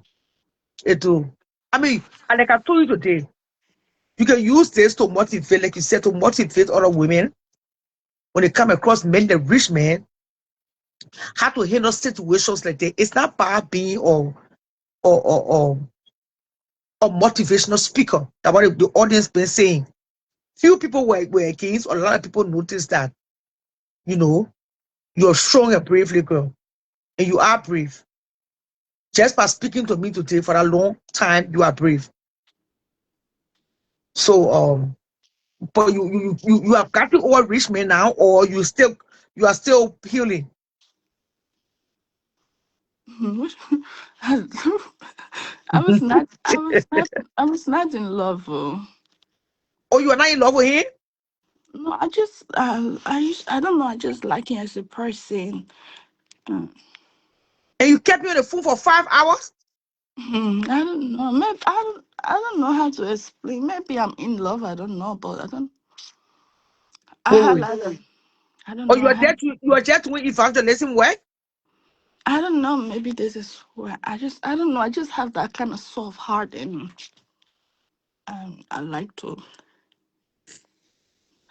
it do. I mean, and like I told you today, you can use this to motivate, like you said, to motivate other women when they come across men, the rich men, how to handle situations like that. It's not bad being or or or, or motivational speaker. That's what the audience been saying. Few people were against, or a lot of people noticed that, you know, you're strong and bravely girl, and you are brave. Just by speaking to me today for a long time, you are brave. So but you have gotten over rich men now, or you are still healing. I was not. I was not. I was not in love. Oh. Or you are not in love with him, No, I just. I don't know. I just like him as a person. Mm. and you kept me on the phone for 5 hours. I don't know. Maybe I don't know how to explain. Maybe I'm in love. I don't know, but I don't. I Wait, had wait. like I don't Or know. you are there to win if I have to listen work. I don't know. Maybe this is where I don't know. I just have that kind of soft heart, and I like to.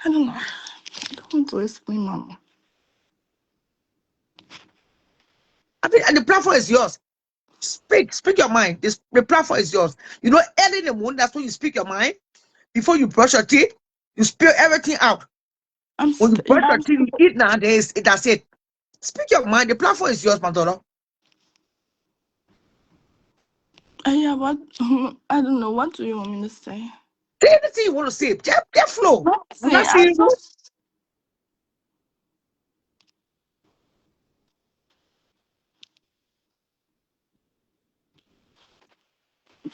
I don't know. I don't want to explain, Mama. I mean, and the platform is yours. Speak your mind. The platform is yours. You know, early in the morning, that's when you speak your mind. Before you brush your teeth, you spill everything out. When you brush your teeth, you eat nowadays, that's it. Speak your mind. The platform is yours, my daughter. Yeah, what? I don't know. What do you want me to say? Say anything you want to say. Just flow. No, I'm see, not saying you.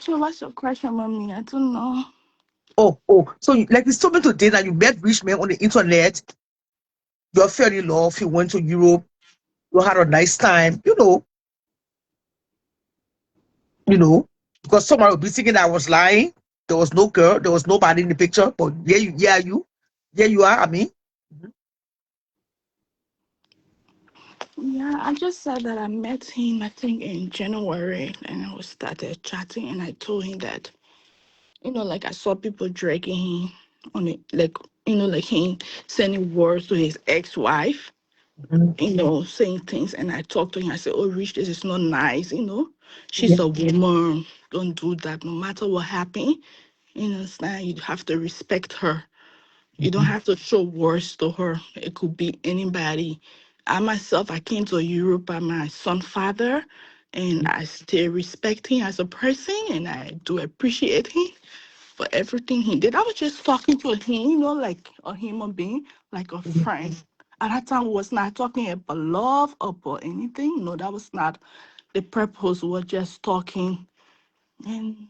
so what's your question, Mommy? I don't know. Oh. So like you told me today that you met Richman on the internet. You fell in love. You went to Europe. You had a nice time. Because someone would be thinking that I was lying. There was no girl. There was nobody in the picture. But yeah, you are. I mean, Yeah, I just said that I met him, I think, in January, and we started chatting, and I told him that, like I saw people dragging him on it, like, like him sending words to his ex-wife, mhm, saying things, and I talked to him. I said, "Oh, Rich, this is not nice. She's yeah, a woman. Don't do that. No matter what happened, it's not. You have to respect her. You don't mhm, have to show words to her. It could be anybody. I myself, I came to Europe by my son's father, and I still respect him as a person, and I do appreciate him for everything he did. I was just talking to him, like a human being, like a mhm, friend. At that time, we was not talking about love or about anything. No, that was not the purpose. We were just talking, and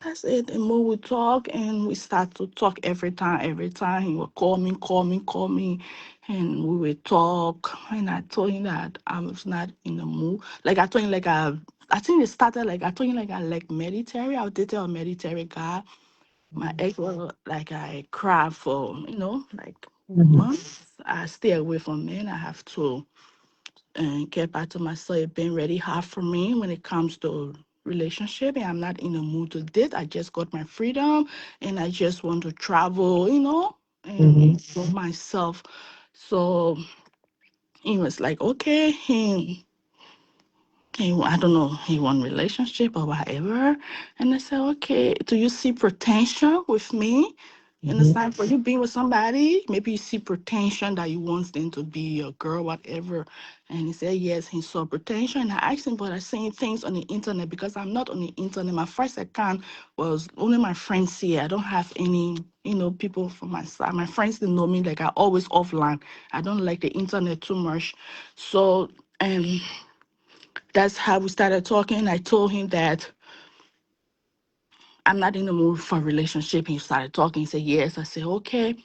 that's it. And more we talk, and we start to talk every time. Every time he would call me, and we would talk. And I told him that I was not in the mood. Like I told him, like I think it started like I told him like I like military. I dated a military guy. My ex was like I cried for like mhm, months. I stay away from men. I have to and get back to myself. It been really hard for me when it comes to relationship, and I'm not in the mood to date. I just got my freedom, and I just want to travel, and mhm, enjoy myself. So he was like, okay, I don't know, he want relationship or whatever. And I said, okay, do you see potential with me? You mhm, understand? For you being with somebody, maybe you see potential that you want them to be your girl, whatever. And he said, yes, he saw potential. And I asked him, but I seen things on the internet because I'm not on the internet. My first account was only my friends here. I don't have any, people from my side. My friends didn't know me, like I always offline. I don't like the internet too much. So, and that's how we started talking. I told him that I'm not in the mood for a relationship. He started talking. He said, yes. I said, okay.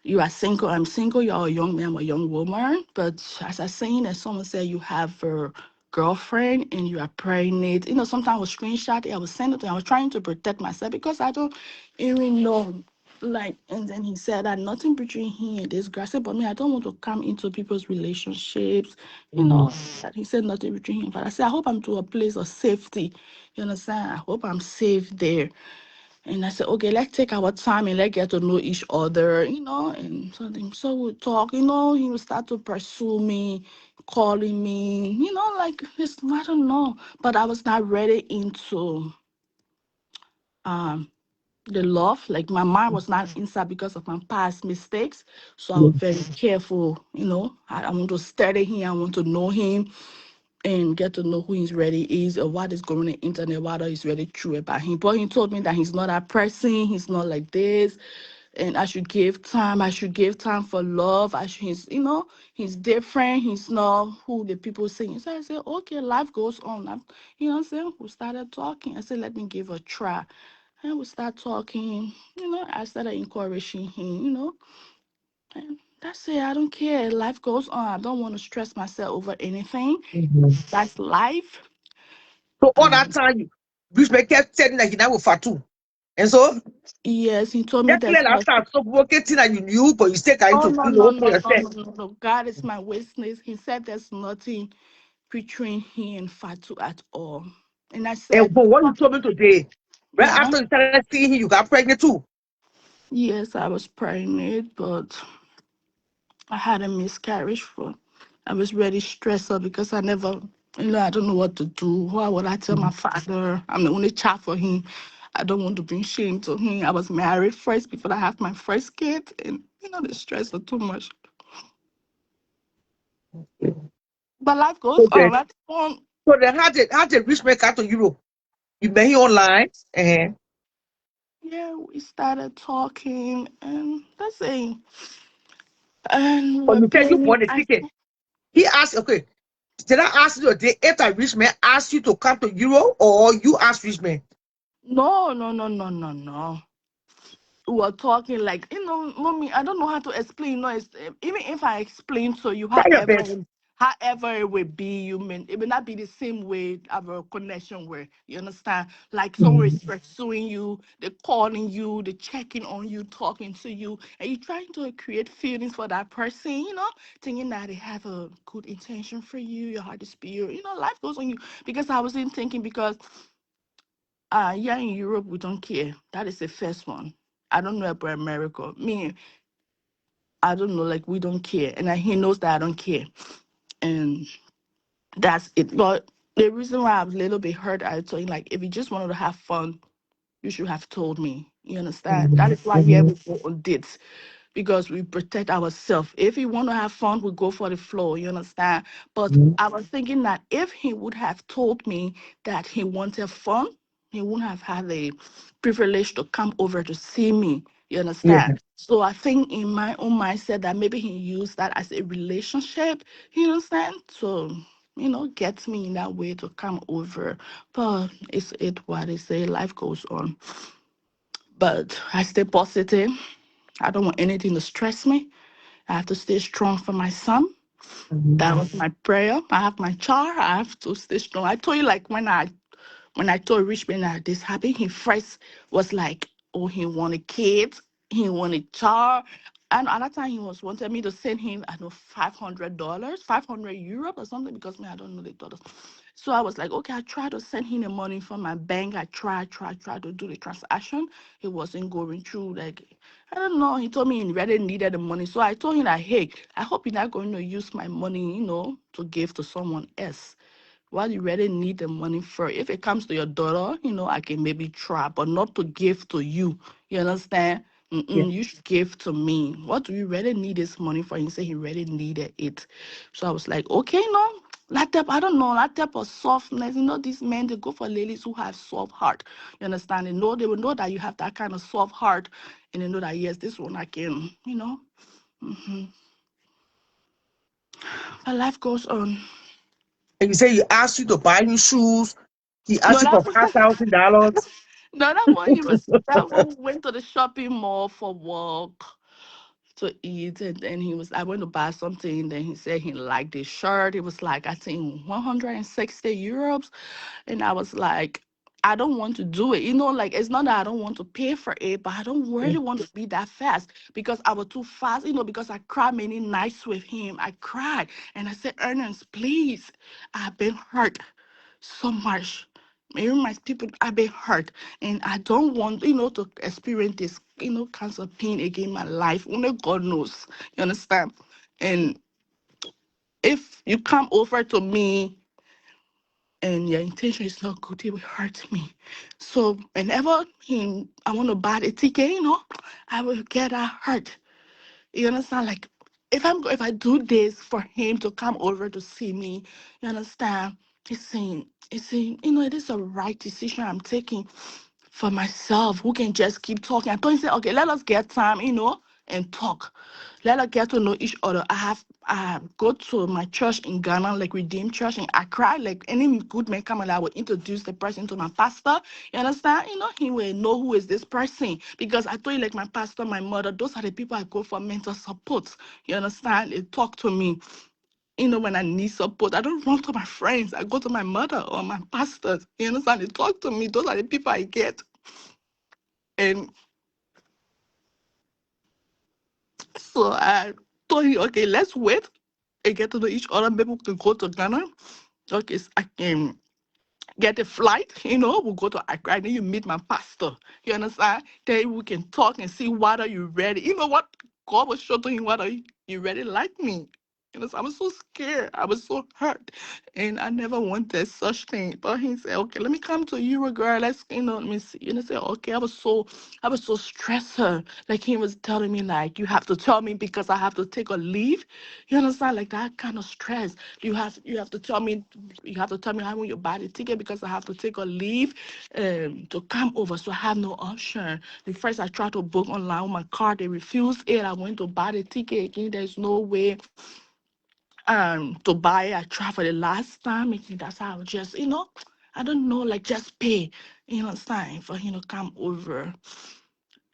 You are single. I'm single. You're a young man. I'm a young woman. But as I saying, as someone said, you have a girlfriend and you are pregnant. Sometimes I was screenshot it. I was sending it to him. I was trying to protect myself because I don't even know. Like, and then he said that nothing between him and this guy. I said, but me, I don't want to come into people's relationships. mhm, That he said nothing between him. But I said, I hope I'm to a place of safety. You understand? I hope I'm safe there. And I said, okay, let's take our time and let's get to know each other, and something. So we talk, he would start to pursue me, calling me, like this, I don't know. But I was not ready into um the love. Like my mind was not inside because of my past mistakes. So I was mhm, very careful, I want to study him, I want to know him and get to know who he's really is or what is going on the internet, what is really true about him. But he told me that he's not that person, he's not like this, and I should give time. I should give time for love. He's different. He's not who the people say. So I said, okay, life goes on. What I'm saying? We started talking. I said, let me give a try. And we start talking, I started encouraging him, and that's it. I don't care. Life goes on. I don't want to stress myself over anything. mhm. That's life. So all that Um, time, Richman kept telling that he now with Fatu. And so yes, he told me there's definitely nothing. after stop working that you knew, but you still trying Oh to, no, no, for no, no, yourself. no, no, no. God is my witness. He said there's nothing between him and Fatu at all. And I And said, but what you told me today, right yeah, after you started seeing him, you got pregnant too. yes, I was pregnant, but I had a miscarriage. I was really stressed out because I never, I don't know what to do. Why would I tell my Mhm, father? I'm the only child for him. I don't want to bring shame to him. I was married first before I have my first kid, and the stress is too much. But life goes So on. then, That's one. how did Richman come to Europe? You met him online, Yeah, we started talking, and that's it. And or we're you said you planning. bought a ticket. He asked, okay, did I ask you a day after Richman asked you to come to Europe, or you asked Richman? No, no, no, no, no, no. were talking like, mommy, I don't know how to explain. It's, even if I explain to you, Try your best. however it will be, it will not be the same way of a connection where, you understand, like someone is pursuing you, they're calling you, they're checking on you, talking to you, and you're trying to create feelings for that person, thinking that they have a good intention for you, your heart is pure, life goes on you. Because I was in thinking, because yeah, in Europe we don't care. That is the first one. I don't know about America. Me, I don't know, like we don't care. And he knows that I don't care. And that's it. But the reason why I was a little bit hurt, I told him, like, if you just wanted to have fun, you should have told me. You understand? That is why, yeah, we go on dates, because we protect ourselves. If we want to have fun, we go for the flow. You understand? But I was thinking that if he would have told me that he wanted fun, he wouldn't have had the privilege to come over to see me. You Yeah. understand? So I think in my own mindset that maybe he used that as a relationship. You understand? So gets me in that way to come over. But it's what they say. Life goes on. But I stay positive. I don't want anything to stress me. I have to stay strong for my son. That was my prayer. I have my child. I have to stay strong. I told you, like, when I told Richman that this happened, he first was like, oh, he wanted kids, he wanted child. And at that time, he was wanted me to send him, I know, $500, 500 euros or something, because me, I don't know the dollars. So I was like, okay, I tried to send him the money from my bank. I tried to do the transaction. It wasn't going through. Like, I don't know. He told me he really needed the money. So I told him that, hey, I hope you're not going to use my money, to give to someone else. What you really need the money for? If it comes to your daughter, I can maybe try, but not to give to you. You understand? Yeah. You should give to me. What do you really need this money for? He said he really needed it. So I was like, okay, no. That type, I don't know, that type of softness. These men, they go for ladies who have soft heart. You understand? They will know that you have that kind of soft heart. And they know that, yes, this one I can, hmm But life goes on. And you say he asked you to buy him shoes. He asked No, you for that $5,000. No, that one that one went to the shopping mall for work to eat, and then I went to buy something. Then he said he liked this shirt. It was like, I think, 160 euros, and I was like, I don't want to do it. Like, it's not that I don't want to pay for it, but I don't Yeah. really want to be that fast, because I was too fast. Because I cried many nights with him. I cried and I said, Ernest, please, I've been hurt so much. Even my people, I've been hurt, and I don't want, to experience this, cancer pain again in my life. Only God knows. You understand? And if you come over to me and your intention is not good, it will hurt me. So whenever I want to buy the ticket, I will get that hurt. You understand? Like, if I do this for him to come over to see me, you understand? It's saying, it is a right decision I'm taking for myself, who can just keep talking. I told him, say, okay, let us get time, and talk. Let us get to know each other. I go to my church in Ghana, like Redeemed Church in Accra. Like, any good man come and I will introduce the person to my pastor. You understand? He will know who is this person. Because I told you, like, my pastor, my mother, those are the people I go for mental support. You understand? They talk to me. When I need support, I don't run to my friends. I go to my mother or my pastors. You understand? They talk to me. Those are the people I get. And so I told him, okay, let's wait and get to know each other. Maybe we can go to Ghana. Okay, so I can get a flight, we'll go to Accra, and then you meet my pastor. You understand? Then we can talk and see whether you ready. You know what? God was showing him whether you ready like me. I was so scared. I was so hurt. And I never wanted such thing. But he said, okay, let me come to you, girl. Let's, let me see. I said, okay, I was so stressed. Like, he was telling me, like, you have to tell me because I have to take a leave. You understand? Like, that kind of stress. You have to tell me, I want your body ticket because I have to take a leave to come over. So I have no option. The first I tried to book online with my card, they refused it. I went to buy the ticket again. There's no way to buy it. I tried for the last time. I think that's how I was just, I don't know, like, just pay, sign for him to come over.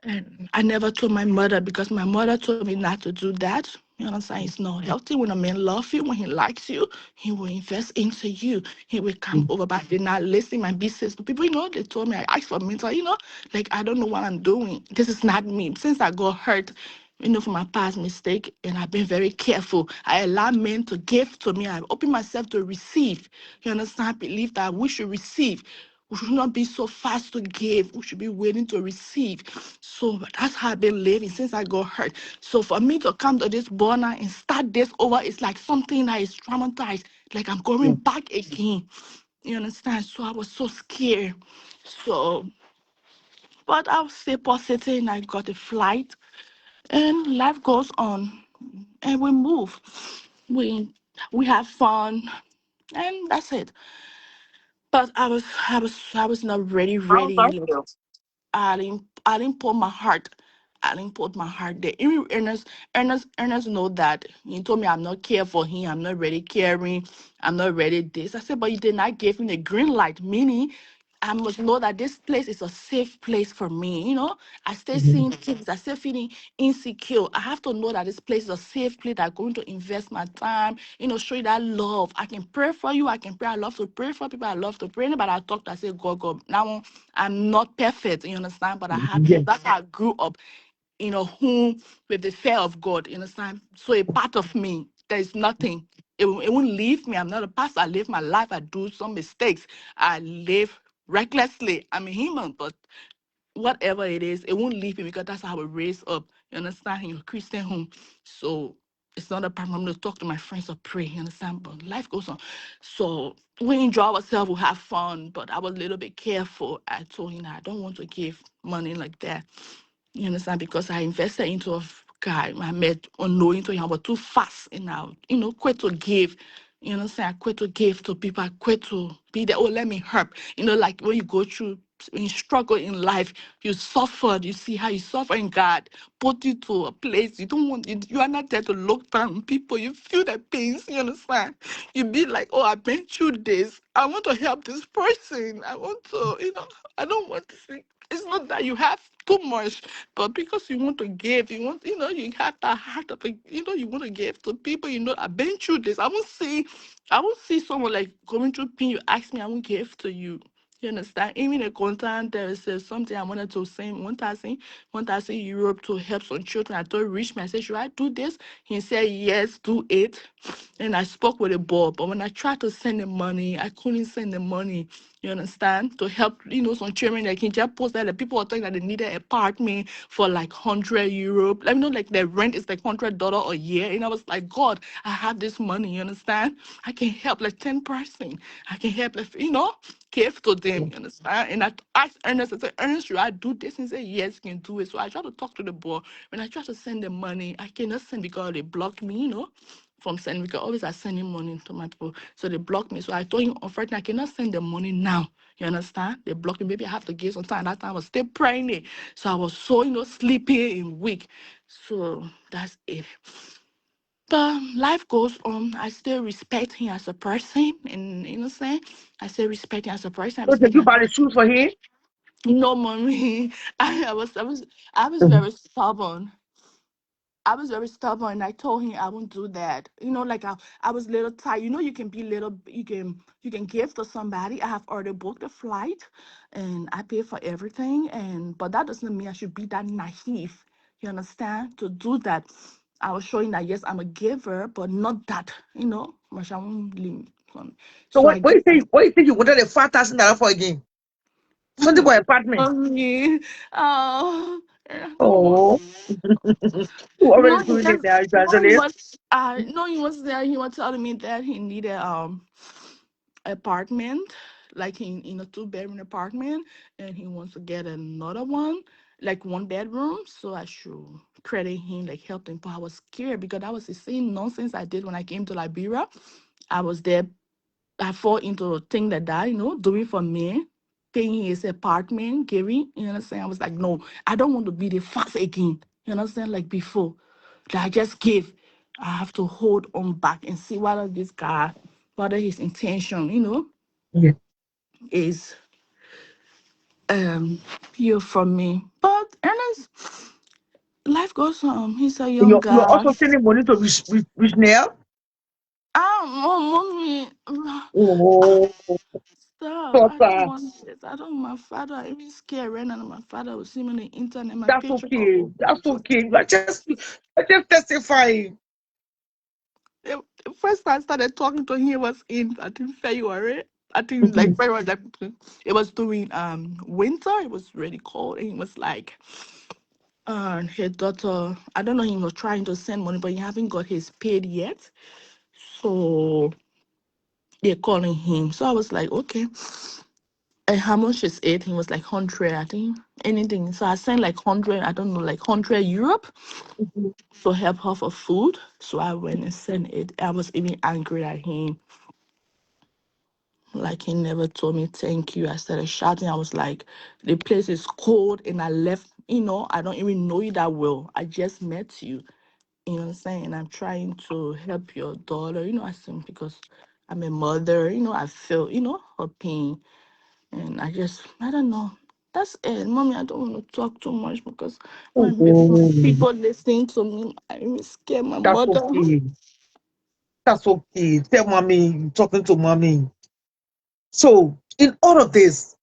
And I never told my mother because my mother told me not to do that. You understand? It's not healthy. When a man loves you, when he likes you, he will invest into you. He will come over, but I did not listen. My business people, they told me I asked for mental, like I don't know what I'm doing. This is not me. Since I got hurt, for my past mistake, and I've been very careful. I allow men to give to me. I open myself to receive. You understand? I believe that we should receive. We should not be so fast to give. We should be waiting to receive. So that's how I've been living since I got hurt. So for me to come to this border and start this over, it's like something that is traumatized. Like I'm going back again. You understand? So I was so scared. So, but I was stay positive and I got a flight and life goes on and we move. We we have fun and that's it. But I was not How ready. about Like, you? I didn't put my heart. I didn't put my heart there. Even Ernest know that. He told me I'm not care for him. I'm not ready caring. I'm not ready this. I said, but you did not give me the green light. Meaning, I must know that this place is a safe place for me. I stay seeing things. I still feeling insecure. I have to know that this place is a safe place that I'm going to invest my time. Show you that love. I can pray for you. I can pray. I love to pray for people. I love to pray. Anybody I talk to, I say, God. Now I'm not perfect. You understand? But I have. Yeah. That's how I grew up. Whom with the fear of God. You understand? So a part of me, there is nothing. It won't leave me. I'm not a pastor. I live my life. I do some mistakes. I live recklessly. I'm a human, but whatever it is, it won't leave me because that's how I was raised up. You understand? In a Christian home. So it's not a problem. I'm going to talk to my friends or pray. You understand? But life goes on. So we enjoy ourselves, we have fun, but I was a little bit careful. I told him I don't want to give money like that. You understand? Because I invested into a guy I met unknowing to him. I was too fast and now, quit to give. You understand? I quit to give to people. I quit to be there. Oh, let me help. Like when you go through, when you struggle in life, you suffered. You see how you suffer in God. Put you to a place you don't want. You are not there to look down on people. You feel the pains. You understand? You be like, oh, I've been through this. I want to help this person. I want to, I don't want to see. It's not that you have too much, but because you want to give, you have that heart of, you want to give to people. I've been through this. I won't see someone like going through pain. You ask me, I won't give to you. You understand? Even a content, there is something I wanted to send 1,000 Europe to help some children. I told Richman, I said, should I do this? He said, yes, do it. And I spoke with the board, but when I tried to send the money, I couldn't send the money. You understand? To help, some children that can just post that the people are thinking that they needed an apartment for like 100 euro. Let me know, like the rent is like $100 a year. And I was like, God, I have this money, you understand? I can help like 10 person. I can help, like, give to them, you understand? And I asked Ernest, I said, Ernest, should I do this? And he said, yes, you can do it. So I tried to talk to the board. When I tried to send the money, I cannot send because they blocked me, from sending because always I sending money to my people. So they blocked me. So I told him, unfortunately, I cannot send the money now. You understand? They blocked me. Maybe I have to give some time. That time I was still praying it. So I was so, sleepy and weak. So that's it. But life goes on. I still respect him as a person. And I still respect him as a person. I So did respect you him. buy the shoes for him? No, mommy. I was very stubborn. I was very stubborn. I told him I won't do that. Like I was little tired. You can be little. You can give to somebody. I have already booked a flight, and I pay for everything. But that doesn't mean I should be that naive. You understand? To do that, I was showing that yes, I'm a giver, but not that. Much I won't limit. So So I what give. you think? What you think you wanted a $5,000 for again? Something for apartment. Mommy, oh, no. Oh, you No, already he doing it just now, no, he eventually. was no, he was there. He was telling me that he needed apartment, like in a two-bedroom apartment, and he wants to get another one, like one bedroom. So I should credit him, like help him. But I was scared because that was the same nonsense I did when I came to Liberia. I was there. I fall into a thing like that, doing for me, paying his apartment, giving, you understand? I was like, no, I don't want to be the fast again. You understand? Like before. That I just give. I have to hold on back and see whether this guy, whether his intention, Yeah. is um pure from me. But Ernest, goes on. He's a young You're guy. also sending money to Rich Nail. Mommy. Oh, Stop. I don't daughter, want this. I don't want my father. I'm even scared right now. My father will see me on the internet, my that's picture all okay. over. That's okay. You're just testifying. The first time I started talking to him was in, I think, February. I think like Mhm. February, like it was during winter. It was really cold, and he was like, his daughter. I don't know. He was trying to send money, but he haven't got his paid yet. So they're calling him. So I was like, okay. And how much is it? He was like 100, I think. Anything. So I sent like 100, I don't know, like 100 Europe Mhm. to help her for food. So I went and sent it. I was even angry at him. Like he never told me thank you. I started shouting. I was like, the place is cold and I left, I don't even know you that well. I just met you. You know what I'm saying? And I'm trying to help your daughter, I said, because I'm a mother, I feel, her pain. And I don't know. That's it. Mommy, I don't want to talk too much because Oh, people listening to me, I'm scared my that's mother. okay. That's okay. Tell mommy you're talking to mommy. So, in all of this,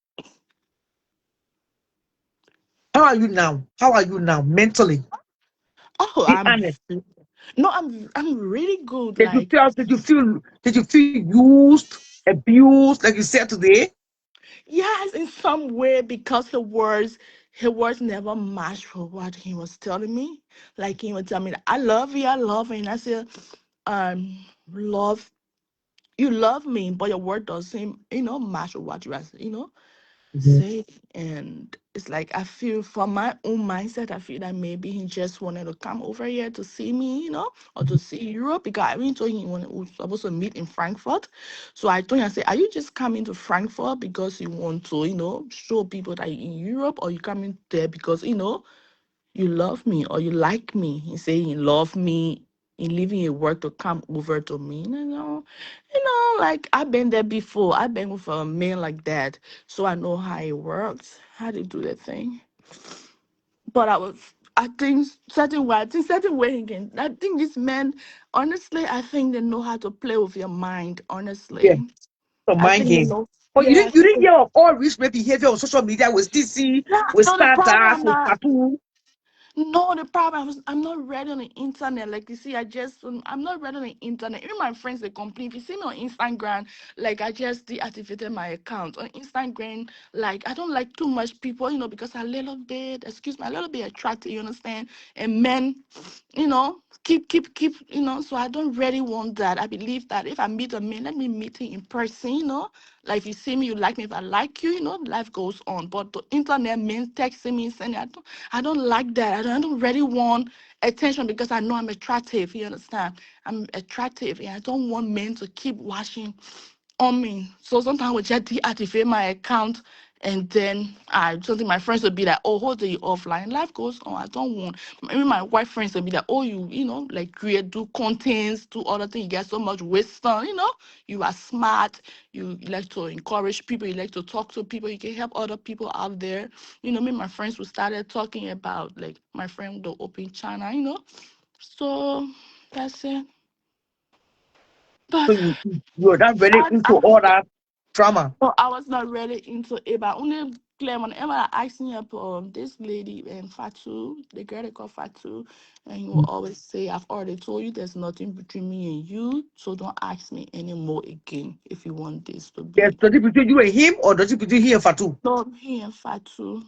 how are you now? How are you now mentally? Oh, Be honest. no, I'm really good. Did you Like, feel? Did you feel? Did you feel used, abused, like you said today? yes, in some way because her words never matched with what he was telling me. Like he would tell me, I love you. And I said, um, love you love me, but your word doesn't, match with what you are, Mhm. say. And it's like I feel from my own mindset, I feel that maybe he just wanted to come over here to see me, or to see Europe, because I even told him we were supposed to meet in Frankfurt. So I told him, I said, are you just coming to Frankfurt because you want to, show people that you're in Europe, or you coming there because you love me or you like me? He say he love me. He leaving a work to come over to me. Like I've been there before. I've been with a man like that, so I know how it works, how to do the thing. But I think certain way he can. I think this man, honestly, I think they know how to play with your mind. Yeah, Honestly, so I mind think they game. know. But you Yeah, I didn't you think. didn't hear of all rich behavior on social media with TC, Yeah, with no, the problem Stardust, I'm with not. Tattoo. No, the problem I'm not read on the internet. Like you see, I'm not read on the internet. Even my friends they complain. If you see me on Instagram, like I just deactivated my account on Instagram. Like I don't like too much people, because a little bit, excuse me, a little bit attractive. You understand? And men, keep. So I don't really want that. I believe that if I meet a man, let me meet him in person. Like if you see me, you like me. If I like you, life goes on. But the internet men texting me saying I don't like that. I don't really want attention because I know I'm attractive. You understand? I'm attractive, and I don't want men to keep watching on me. So sometimes I would just deactivate my account, and then I something my friends would be like, "Oh, hold you offline." Life goes on. I don't want. Maybe my wife friends would be like, "Oh, like create, do contents, do other things. You get so much wisdom. You are smart. You like to encourage people. You like to talk to people. You can help other people out there. Me and my friends we started talking about like my friend the open channel. So that's it. So But you're not really into I all that drama. so I was not really into it, but only Claire, whenever I asked me up this lady and Fatu, the girl they call Fatu, and he will always say, I've already told you there's nothing between me and you, so don't ask me anymore again if you want this to Yes, be. does it between you and him or does it between he and Fatu? No, he and Fatu.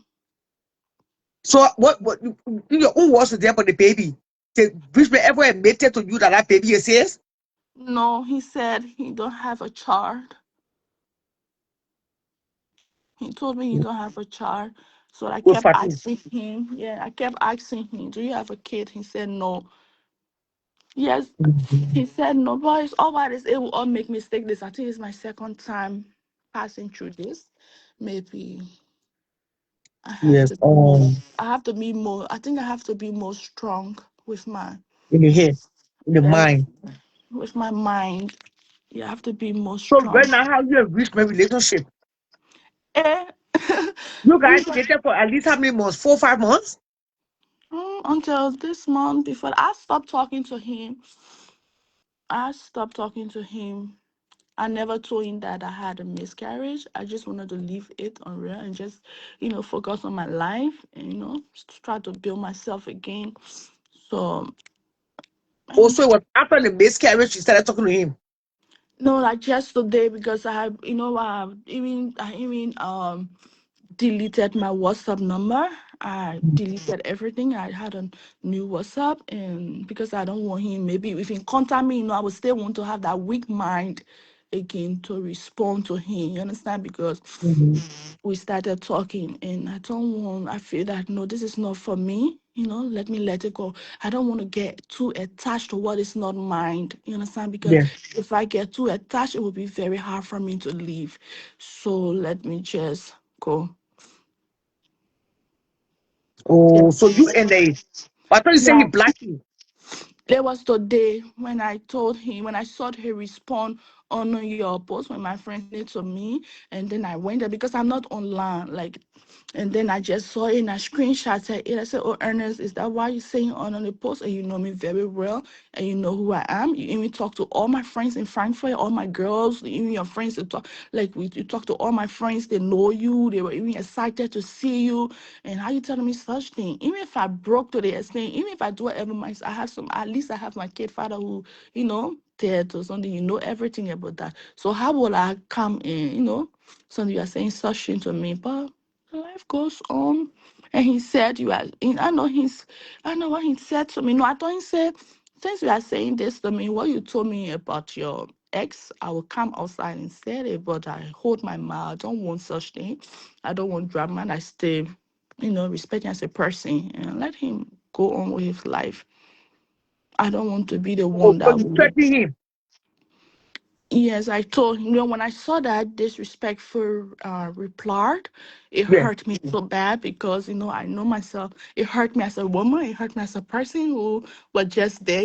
So what in your own words there for the baby? Did Richman ever admitted to you that that baby is his? No, he said he don't have a child. He told me he don't have a child. So I With kept Fatu. asking him, I kept asking him, do you have a kid? He said no. Yes, he Mhm. said no, boys, all about this, it will all make mistake. This I think it's my second time passing through this. Maybe Yes. I have to be more, I think I have to be more strong with my In the head, in the uh, mind. with my mind. You have to be more So strong. right now, how you have reached my relationship? Eh, You guys we dated for at least how many months? 4, 5 months? until this month. Before I stopped talking to him, I never told him that I had a miscarriage. I just wanted to leave it on real and just, focus on my life and, try to build myself again. So, and Also, it was after the miscarriage you started talking to him. no, like yesterday because I even deleted my WhatsApp number. I deleted everything. I had a new WhatsApp, and because I don't want him, maybe if he contact me, I would still want to have that weak mind again to respond to him. You understand? Because Mhm. we started talking, and I feel that no, this is not for me. Let me let it go. I don't want to get too attached to what is not mine. You understand? Because Yeah. if I get too attached, it will be very hard for me to leave. So let me just go. Oh, Yeah. so you and they. I thought you said he Yeah. blocked you. There was the day when I told him, when I saw he respond on your post when my friend sent it to me, and then I went there because I'm not online. Like, and then I just saw it and I screenshotted it. I said, "Oh, Ernest, is that why you're saying on the post? And you know me very well, and you know who I am. You even talk to all my friends in Frankfurt, all my girls, even your friends. To talk, like you talk to all my friends. They know you. They were even excited to see you. And how you telling me such thing? Even if I broke to the extent, even if I do whatever myself, I have some. At least I have my kid father who, dead or something. You know everything about that. So how will I come in? Something you are saying such thing to me, but life goes on. And he said, "You are." I know what he said to me. No, I thought he said, "Since you are saying this to me, what you told me about your ex, I will come outside and say it." But I hold my mouth. I don't want such thing. I don't want drama. And I stay, respect him as a person and let him go on with his life. I don't want to be the Oh, one so that you will. threatened him. Yes, I told him, when I saw that disrespectful reply, it Yeah. hurt me so bad because, I know myself. It hurt me as a woman. It hurt me as a person who was just there,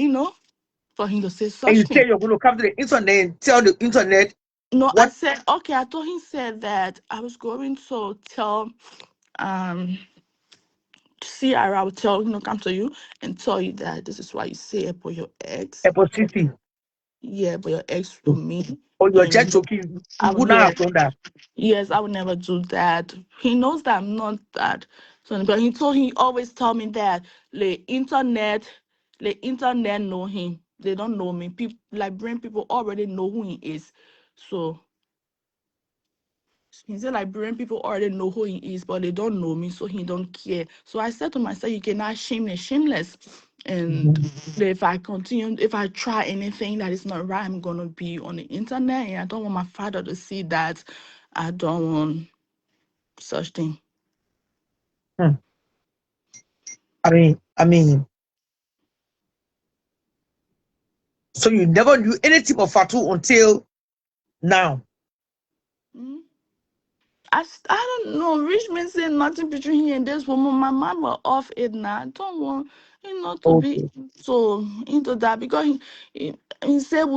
for him to say And such you thing. say you're going to come to the internet and tell the internet No, I what. said, okay, I told him said that I was going to tell, um, see, I will tell, come to you and tell you that this is why you say about your ex. Hypocrisy. Yeah, but your ex to me. Or you're just And joking. You I would would not never. have done that. Yes, I would never do that. He knows that I'm not that. So, but he always tell me that the internet know him. They don't know me. People like brain people already know who he is. So he said like brain people already know who he is, but they don't know me, so he don't care. So I said to myself, you cannot shameless. And Mhm. if I try anything that is not right, I'm gonna be on the internet, and I don't want my father to see that. I don't want such thing. Hmm. I mean, so you never knew anything of Fatu until now. Mm. I don't know. Richman said nothing between him and this woman. My mind was off it now. I don't want, to be Okay. so into that because he said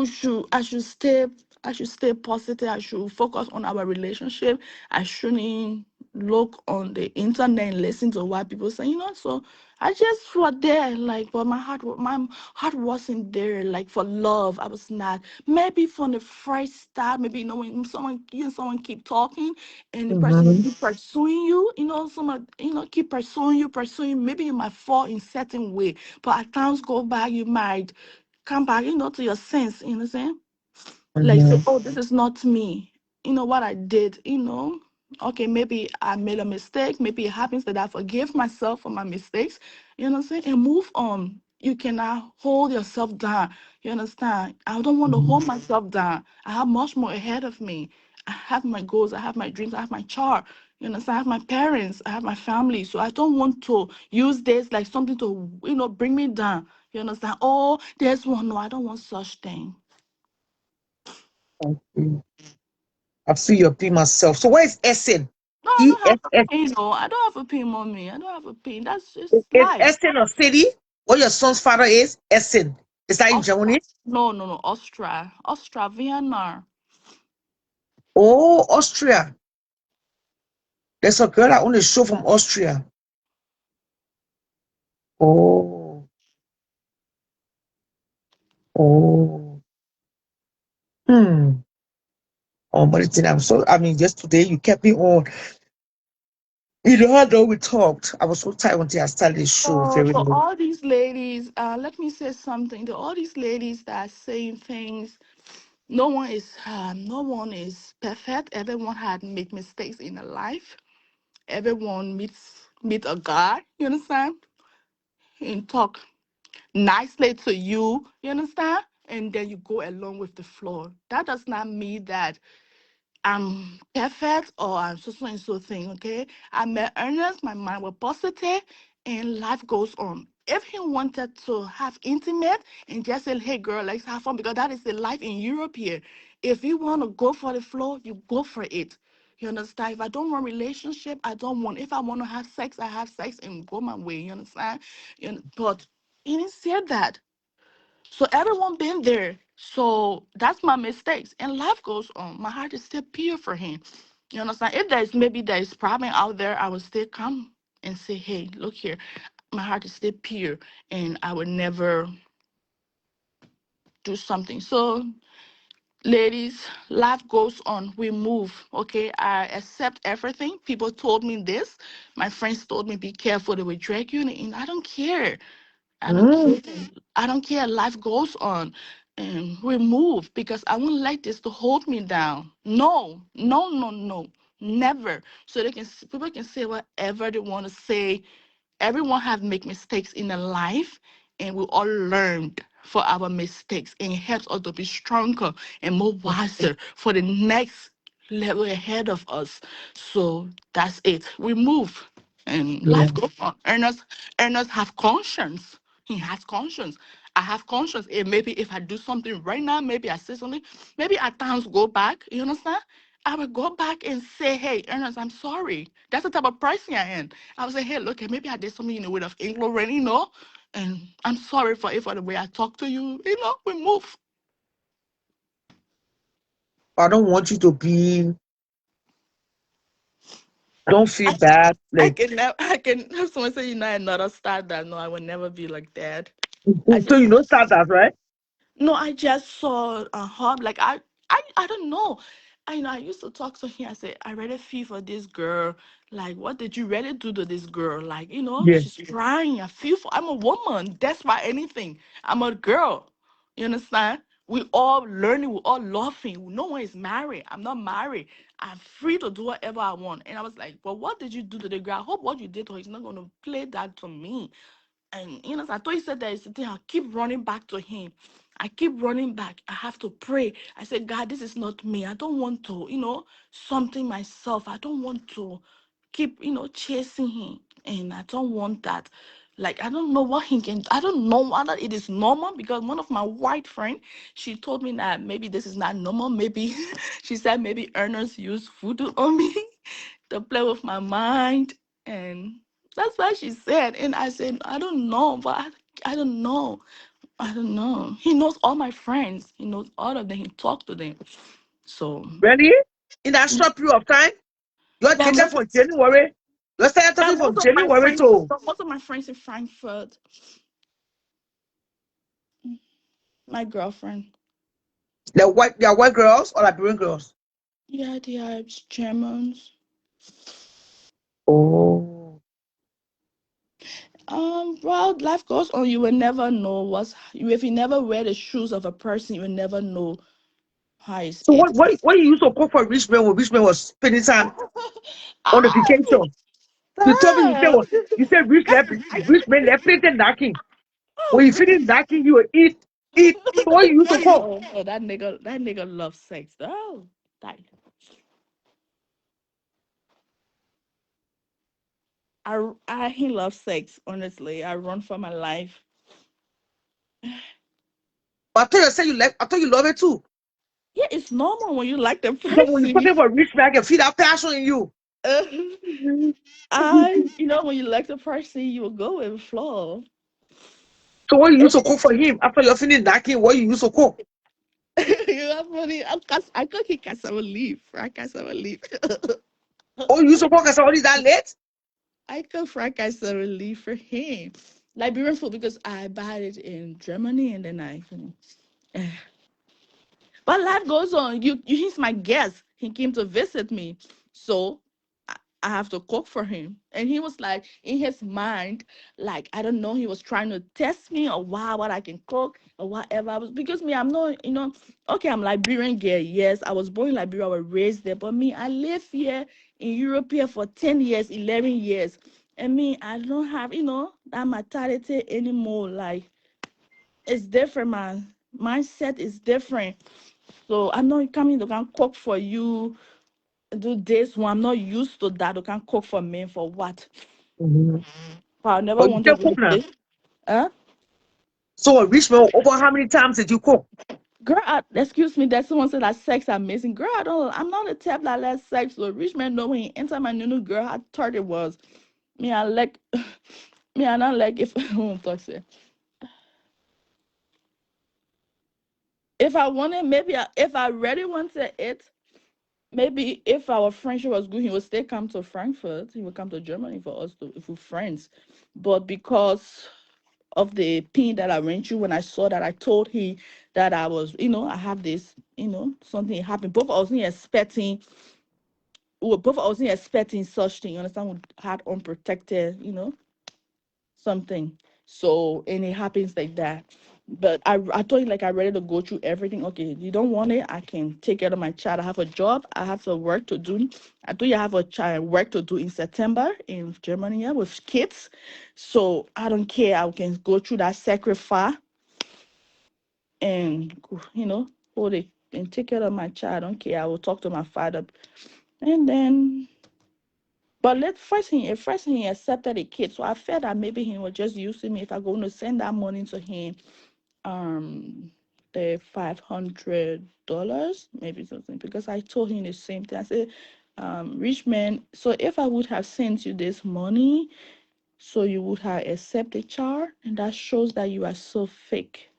I should stay positive. I should focus on our relationship. I shouldn't look on the internet and listen to what people say. So I just was there, like, but my heart wasn't there, like for love. I was not. Maybe from the first start, maybe when someone keep talking and the person Mm-hmm. keep pursuing you, someone keep pursuing you, maybe you might fall in certain way, but as times go by, you might come back, to your sense. You know what I'm saying? Like say, Mm-hmm. oh, this is not me. What I did. Okay, maybe I made a mistake. Maybe it happens that I forgive myself for my mistakes. You know what I'm saying? And move on. You cannot hold yourself down. You understand? I don't want to Mm-hmm. hold myself down. I have much more ahead of me. I have my goals. I have my dreams. I have my child. You understand? I have my parents. I have my family. So I don't want to use this like something to, bring me down. You understand? Oh, there's one. No, I don't want such thing. Okay. I feel your pain myself. So where is Essen? No, I don't have a ESS. pain. No, I don't have a pain, mommy. I don't have a pain. That's just Is life. Essen a city? Where your son's father is? Essen. Is that in Austria. Germany? No, no, no. Austria, Vienna. Oh, Austria. There's a girl that own a show from Austria. Oh, oh. Hmm. Oh, but it's, I'm so, I mean, just today you kept me on. You know how long we talked. I was so tired until I started the show very For late. all these ladies, let me say something. To all these ladies that are saying things, no one is perfect. Everyone had make mistakes in their life. Everyone meet a guy, you understand, and talk nicely to you, you understand, and then you go along with the flow. That does not mean that I'm perfect or I'm so and so thing, okay? I met Ernest, my mind was positive, and life goes on. If he wanted to have intimate and just say, hey girl, let's have fun, because that is the life in Europe here. If you want to go for the flow, you go for it. You understand? If I don't want relationship, I don't want. If I want to have sex, I have sex and go my way. You understand? But he didn't say that. So everyone been there. So that's my mistakes. And life goes on. My heart is still pure for him. You understand? If there's problem out there, I will still come and say, hey, look here. My heart is still pure and I would never do something. So ladies, life goes on. We move. Okay. I accept everything. People told me this. My friends told me be careful, they will drag you in, and I don't care. I don't Mm. care. I don't care. Life goes on. And we move because I won't like this to hold me down. No, no, no, no. Never. So people can say whatever they want to say. Everyone have make mistakes in their life, and we all learned for our mistakes, and it helps us to be stronger and more wiser for the next level ahead of us. So that's it. We move and Yeah. life goes on. Ernest have conscience. He has conscience. I have conscience. And maybe if I do something right now, maybe I say something, maybe at times go back. You understand? I will go back and say, hey, Ernest, I'm sorry. That's the type of person I am. I would say, hey, look, maybe I did something in the way of ignorant, and I'm sorry for it for the way I talk to you. We move. I don't want you to be, don't feel I, bad. I Like, can never, I can, if someone say, another star that, no, I will never be like that. I so just you know that, right? No, I just saw a hub. Like I don't know. I used to talk to him. I said, I really feel for this girl. Like, what did you really do to this girl? Like, Yeah. she's crying. I feel for. I'm a woman. That's why anything. I'm a girl. You understand? We all learning. We all laughing. No one is married. I'm not married. I'm free to do whatever I want. And I was like, but what did you do to the girl? I hope what you did to her is not gonna play that to me. And I thought he said that is the thing. I keep running back to him. I keep running back. I have to pray. I said, God, this is not me. I don't want to, something myself. I don't want to keep, chasing him. And I don't want that. Like, I don't know what he can. I don't know whether it is normal, because one of my white friend, she told me that maybe this is not normal. Maybe she said maybe earners use voodoo on me to play with my mind. And that's what she said. And I said, I don't know, but I don't know. I don't know. He knows all my friends. He knows all of them. He talked to them. So, Really? In that short period of time? You're yeah, dating from January? You started talking from January to most of my friends in Frankfurt, my girlfriend. they're white girls or Liberian girls? Yeah, they are Germans. Oh. Well, life goes on. You will never know if you never wear the shoes of a person, you will never know how is So it. what you used to call for Richman when Richman was spending time on the Oh, vacation? You told me stop. you said Richman left plenty knocking. When you finish knocking, you will eat. So what you used to call? Oh, that nigga loves sex. Oh, that he loves sex. Honestly, I run for my life. But I thought you said you like I thought you love it too. Yeah, it's normal when you like the Because when you're person. talking about Richman, I can feel that passion in you. Uh, when you like the person, you will go with the flow. So what you used If to cook for him after you're finished knocking, what you used to cook? you have money, I cook he cassava leaf. Fried cassava leaf. Oh, you used to cook us already that late? I cook fried cassava leaf for him. Liberian food because I buy it in Germany and then eh. But life goes on. He's my guest. He came to visit me, so I have to cook for him. And he was like, in his mind, like I don't know, he was trying to test me or why what I can cook or whatever. I was because me, I'm not, okay, I'm Liberian girl. Yes, I was born in Liberia, I was raised there, but me, I live here in Europe here for 10 years, 11 years, and me, I don't have that mentality anymore. Like it's different, man. Mindset is different. So I'm not coming to can cook for you, do this one. I'm not used to that. You can cook for me for what? Mhm. But I never But you want to still do cook now. this. Huh? So Richmond, over how many times did you cook? Girl, excuse me, that someone said that sex amazing. Girl, I'm not a type that let sex. So rich man know when he enter my new girl, I thought it was. Me, I like me, I not like if I won't talk say. If I wanted, maybe if I really wanted it, maybe if our friendship was good, he would still come to Frankfurt. He would come to Germany for us to if we're friends. But because of the pain that I went through when I saw that, I told him that I was, I have this, something happened. Both of us wasn't expecting, well, both of us wasn't expecting such thing. You understand? We had unprotected, something. So and it happens like that. But I told you like I ready to go through everything. Okay, you don't want it, I can take care of my child. I have a job, I have some work to do. I told you I have a child work to do in September in Germany, yeah, with kids. So I don't care. I can go through that sacrifice and hold it and take care of my child. I don't care. I will talk to my father. And then but first he accepted the kid. So I felt that maybe he was just using me if I'm going to send that money to him, um the $500, maybe something, because I told him the same thing. I said, Richman, so if I would have sent you this money, so you would have accepted the child, and that shows that you are so fake.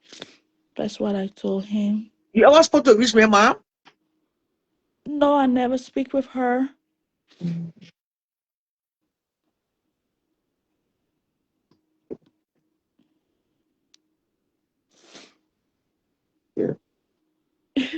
That's what I told him. You ever spoke to Richmond, mom? No, I never speak with her. Mm. Yeah.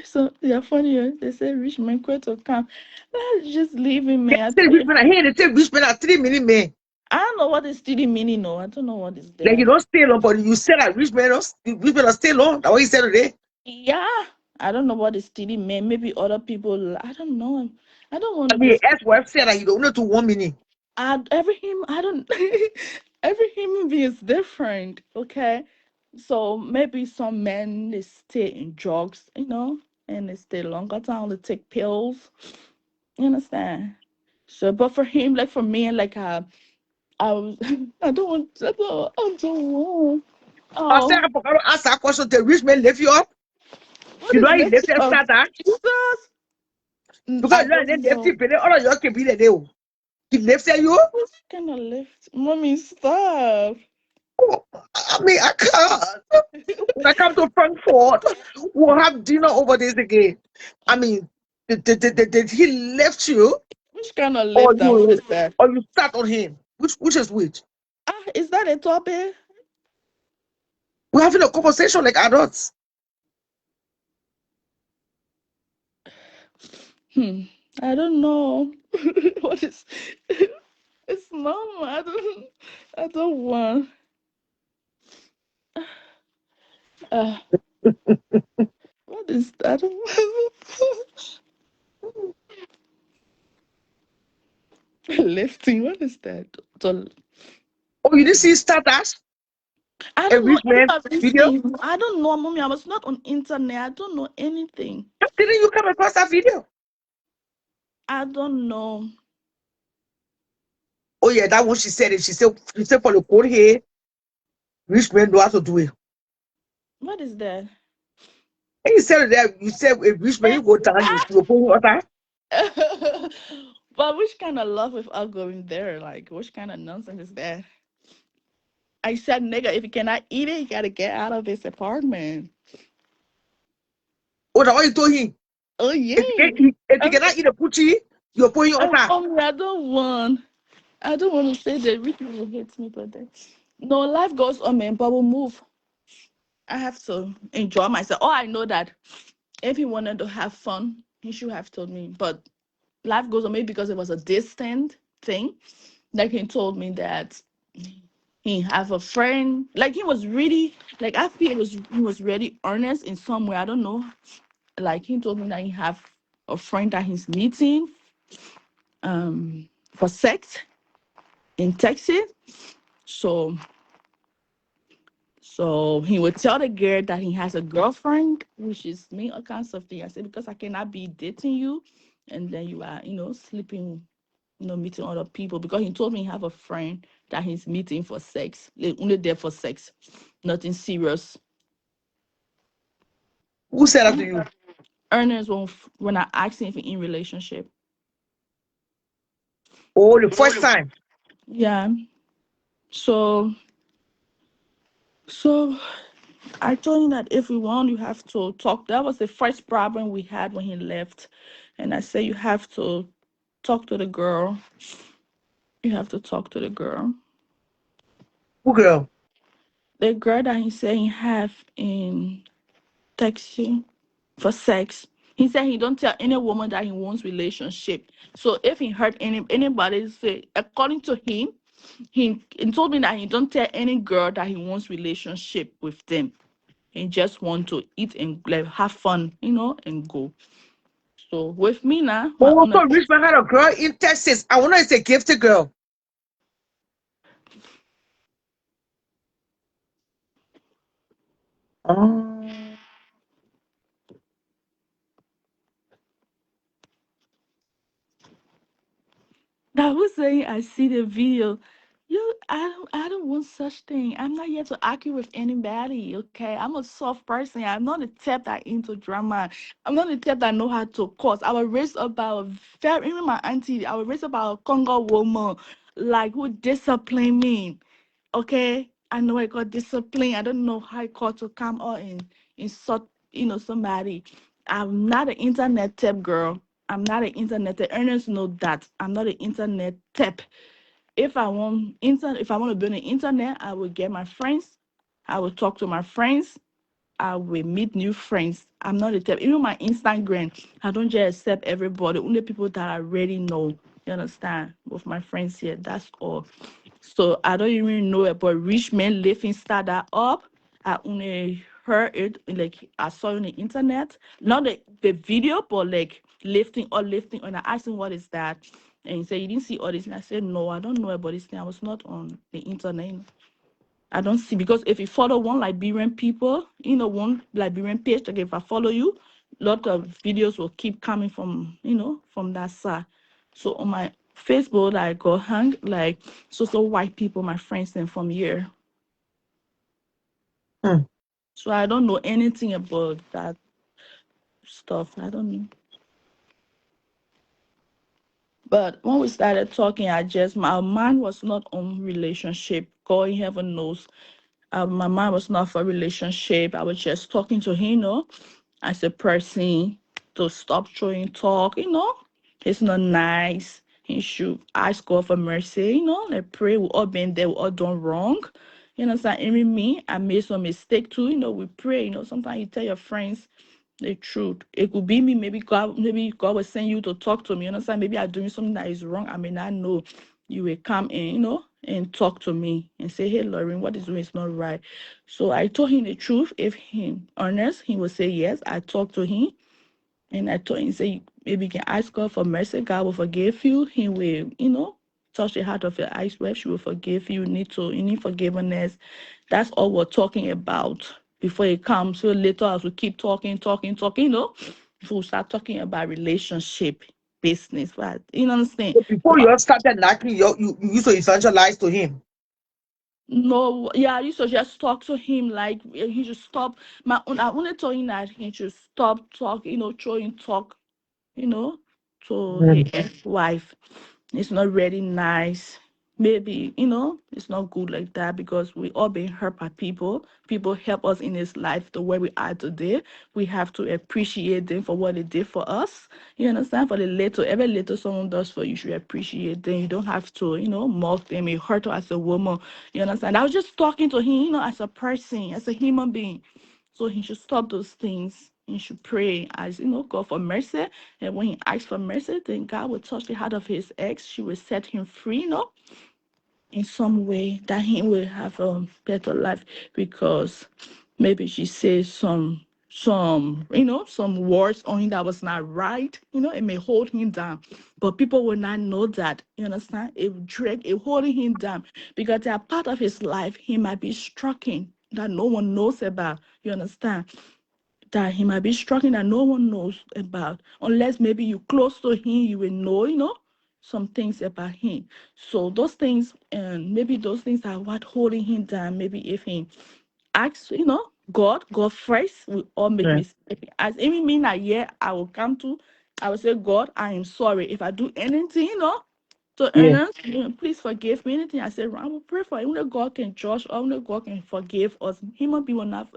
So yeah, funny. They say rich man quit to come. That's just leaving They me. say Richmond, I hear they say Richmond are 3 minute men. I don't know what is stealing meaning. No, I don't know what is Like you there. don't stay long, but you said that Richmond are stay long. That's what you said today. Yeah, I don't know what is stealing me. Maybe other people. I don't know. I don't I want mean, this. ex-wife said that you don't know to 1 minute. Every him. I don't. Every human being is different. Okay, so maybe some men they stay in drugs, and they stay longer time to take pills. You understand? So, but for him, like for me, like I was, I don't want. I said, Oh, I forgot to ask that question. The Richmond lift you up. what You know is how he left left and of start that? Jesus? Because I you know, don't then left know. you, but all of you can be there. He lifted you. What kind of lift? Mommy, stop. Oh, I mean, I can't. When I come to Frankfurt, we'll have dinner over this again. I mean, did he left you, Which kind of or lift and what is you, that? or you start on him? Which is which? Is that a topic? We're having a conversation like adults. Hmm. I don't know. What is? It's normal. I don't want. Uh, what is that? Lifting. What is that? So, Oh, you didn't see status I a don't know rich any man of these video? things. I don't know, mommy. I was not on internet. I don't know anything. Didn't you come across that video? I don't know. Oh yeah, that one she said it. She said for the cold hair, rich men know how to do it. What is that? And you said that you said a rich man, you go down, you put water. But which kind of love with us going there? Like, which kind of nonsense is that? I said, nigga, if you cannot eat it, you gotta get out of this apartment. Oh, that's what you told him. Oh If you yeah. can't eat, if you I'm, cannot eat a poochie, you're putting water. I don't want. I don't want to say that Ricky will hate me for that. No, life goes on, man, but we'll move. I have to enjoy myself. Oh, I know that if he wanted to have fun, he should have told me. But life goes on, maybe because it was a distant thing. Like he told me that he have a friend. Like he was really, like I feel he was really earnest in some way. I don't know. Like he told me that he have a friend that he's meeting for sex in Texas. So he would tell the girl that he has a girlfriend, which is me, all kinds of things. I said, because I cannot be dating you and then you are, sleeping, meeting other people. Because he told me he have a friend that he's meeting for sex, like, only there for sex, nothing serious. Who said that to you? Ernest, when I asked him if he in relationship. Oh, the first time. Yeah. So so I told him that if we want, you have to talk. That was the first problem we had when he left. And I said, you have to talk to the girl. You have to talk to the girl. Who girl? The girl that he said he have in Texas for sex. He said he don't tell any woman that he wants relationship. So if he heard anybody say, according to him, he told me that he don't tell any girl that he wants relationship with them. He just want to eat and like have fun, and go. So with me now, my Oh, own. so Richman had a girl in Texas. I wonder if it's a gifted girl. Oh. That was saying I see the video. I don't want such thing. I'm not here to argue with anybody. Okay, I'm a soft person. I'm not the type that into drama. I'm not the type that know how to cause. I was raised about very even my auntie. I was raised about a Congo woman, like who disciplined me. Okay, I know I got discipline. I don't know how I got to come out and insult, somebody. I'm not an internet type girl. I'm not an internet type. Ernest know that. I'm not an internet type. If I want to build an internet, I will get my friends. I will talk to my friends. I will meet new friends. I'm not the type. Even my Instagram, I don't just accept everybody. Only people that I already know. You understand? With my friends here, that's all. So I don't even know about Richman lifting start that up. I only heard it like I saw it on the internet. Not the video, but like lifting. And I asked him what is that, and he said you didn't see all this. And I said no, I don't know about this thing. I was not on the internet. I don't see because if you follow one Liberian people, one Liberian page, like if I follow you, lot of videos will keep coming from, from that side. So on my Facebook, I go hang like so white people, my friends, and from here. Hmm. So I don't know anything about that stuff. I don't know. But when we started talking, my mind was not on relationship. God in heaven knows. My mind was not for relationship. I was just talking to him, as a person to stop throwing talk, It's not nice. He should ask God for mercy, Like pray we all been there, we all done wrong. You know, even me, I made some mistake too, we pray, sometimes you tell your friends the truth. It could be me, maybe God will send you to talk to me, maybe I'm doing something that is wrong. I may not know. You will come in, and talk to me and say, hey Lauren, what is doing is not right. So I told him the truth. If he honest, he will say yes. I talked to him and I told him, say, maybe you can ask God for mercy. God will forgive you. He will, touch the heart of your ex wife. She will forgive you. You need forgiveness. That's all we're talking about before it comes. So later, as we keep talking, we'll start talking about relationship, business, right? You understand? So before you all started knocking, you used to evangelize to him. No, yeah, I used to just talk to him like he should stop. I only told him that he should stop talk, throwing talk, you know, to his Mm. wife. It's not really nice. maybe, it's not good like that, because we all been hurt by people. People help us in this life to where we are today. We have to appreciate them for what they did for us. You understand? For the little, every little someone does for you, you should appreciate them. You don't have to, mock them. It hurt her as a woman. You understand? I was just talking to him, as a person, as a human being. So he should stop those things. He should pray, as God for mercy. And when he asks for mercy, then God will touch the heart of his ex. She will set him free, in some way, that he will have a better life, because maybe she says some words on him that was not right. It may hold him down, but people will not know that. You understand? It holding him down, because they are part of his life. He might be struggling that no one knows about. You understand? That he might be struggling that no one knows about. Unless maybe you close to him, you will know, some things about him. So those things, and maybe those things are what holding him down. Maybe if he asks, God first, we all make Yeah. mistakes. As even me that year, I will say, God, I am sorry if I do anything, to Yeah. Ernest, please forgive me. Anything I say wrong, I will pray for it. Only God can judge, only God can forgive us. Human being will not,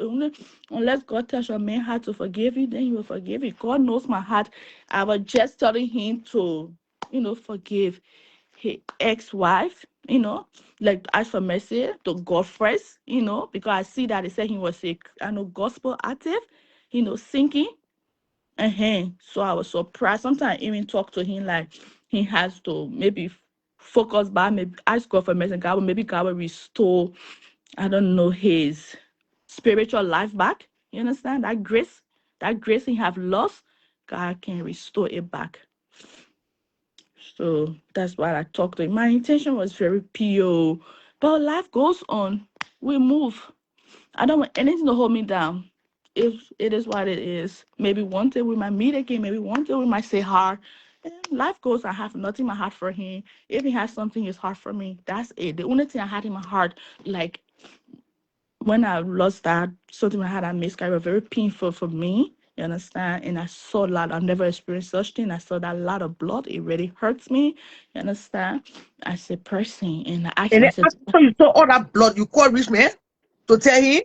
unless God tells your man heart to forgive you, then he will forgive you. God knows my heart. I was just telling him to, forgive his ex-wife, like ask for mercy to God first, because I see that he said he was a, gospel active, singing. So I was surprised. Sometimes I even talk to him like he has to maybe focus back, maybe ask God for mercy. God will restore, I don't know, his spiritual life back. You understand? That grace he have lost, God can restore it back. So that's why I talked to him. My intention was very pure. But life goes on. We move. I don't want anything to hold me down. If it is what it is, maybe one day we might meet again. Maybe one day we might say hi. And life goes. I have nothing in my heart for him. If he has something in his heart for me, that's it. The only thing I had in my heart, like when I lost that, something I had I miscarriage, was very painful for me. You understand? And I saw a lot. I've never experienced such thing. I saw that lot of blood. It really hurts me. You understand? As a person, and I asked And then myself, after you saw all that blood, you call Richman to tell him.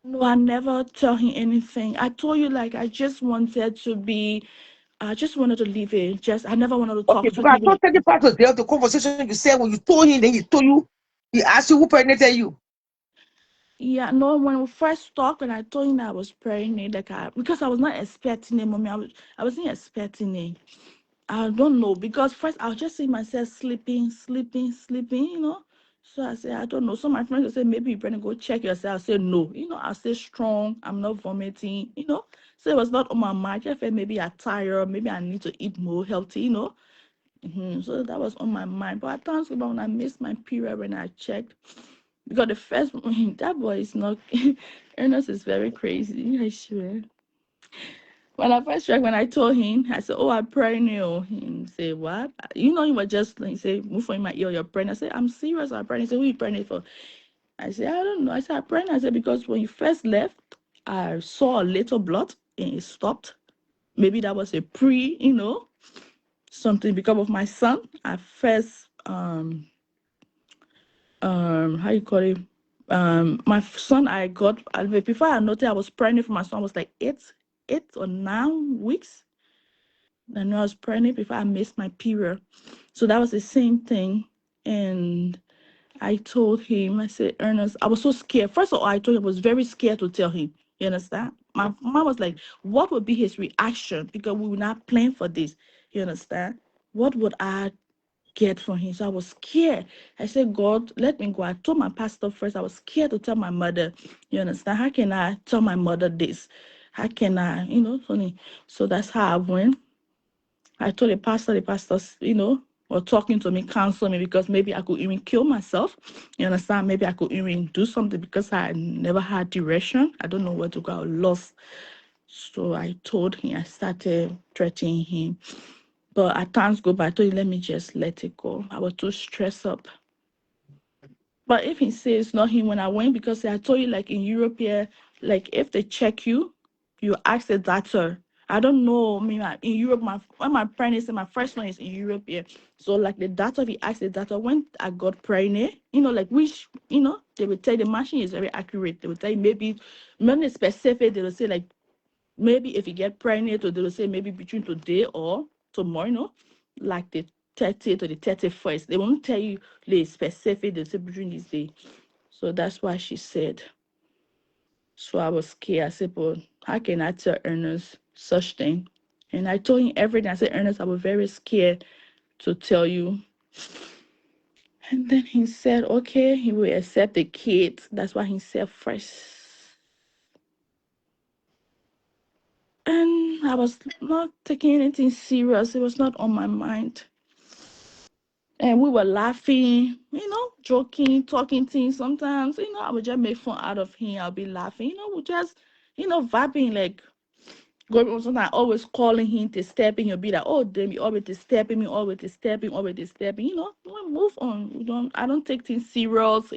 no, I never tell him anything. I told you, like, I just wanted to leave it. Just, I never wanted to Okay, talk to because I him. thought second part was there, the conversation you said when you told him, then he told you, he asked you who pregnant you. Yeah, no, when we first talked, and I told him that I was pregnant, like, because I was not expecting it, mommy. I wasn't expecting it. I don't know, because first I was just seeing myself sleeping, sleeping, sleeping, So I said, I don't know. So my friends will say, maybe you better go check yourself. I said, no, I stay strong. I'm not vomiting. So it was not on my mind. I felt maybe I'm tired, maybe I need to eat more healthy. So that was on my mind. But at times, when I missed my period, when I checked, because the first that boy is not Ernest is very crazy, I swear. When I first checked, when I told him, I said, "Oh, I'm pregnant." He said, "What?" He was just, he said, "Move in my ear, you're pregnant." I said, "I'm serious, I'm pregnant." He said, "Who you pregnant for?" I said, "I don't know." I said, "I'm pregnant." I said, "Because when you first left, I saw a little blood and it stopped. Maybe that was a something because of my son. I first how you call it, my son, I got, before I noticed I was pregnant for my son, was like 8 or 9 weeks. I know I was pregnant before I missed my period. So that was the same thing. And I told him, I said, Ernest, I was so scared. First of all, I told him I was very scared to tell him. You understand? My mom was like, what would be his reaction? Because we were not planning for this. You understand? What would I get from him? So I was scared. I said, God, let me go. I told my pastor first. I was scared to tell my mother. You understand? How can I tell my mother this? How can I, funny? So that's how I went. I told the pastors, were talking to me, counsel me, because maybe I could even kill myself. You understand? Maybe I could even do something, because I never had direction. I don't know where to go. I was lost. So I told him, I started threatening him. But at times go by, I told him, let me just let it go. I was too stressed up. But if he says not him when I went, because I told you, like in Europe here, like if they check you, you ask the doctor, I don't know. Me, in Europe, when my pregnancy, my first one is in Europe. Yeah. So like the doctor, he asked the doctor when I got pregnant. Like which, they would tell the machine is very accurate. They would tell you maybe, not specific. They will say like maybe if you get pregnant, or they will say maybe between today or tomorrow. Like the 30th to the 31st. They won't tell you the specific. They say between these days. So that's why she said. So I was scared. I said, but how can I tell Ernest such thing? And I told him everything. I said, Ernest, I was very scared to tell you. And then he said, okay, he will accept the kids. That's why he said first. And I was not taking anything serious. It was not on my mind. And we were laughing, joking, talking things. Sometimes, I would just make fun out of him. I'll be laughing, we just, vibing like going on. Sometimes always calling him to step in. You'll be like, oh, damn, you always disturbing me, always disturbing, always disturbing. We move on. I don't take things serious,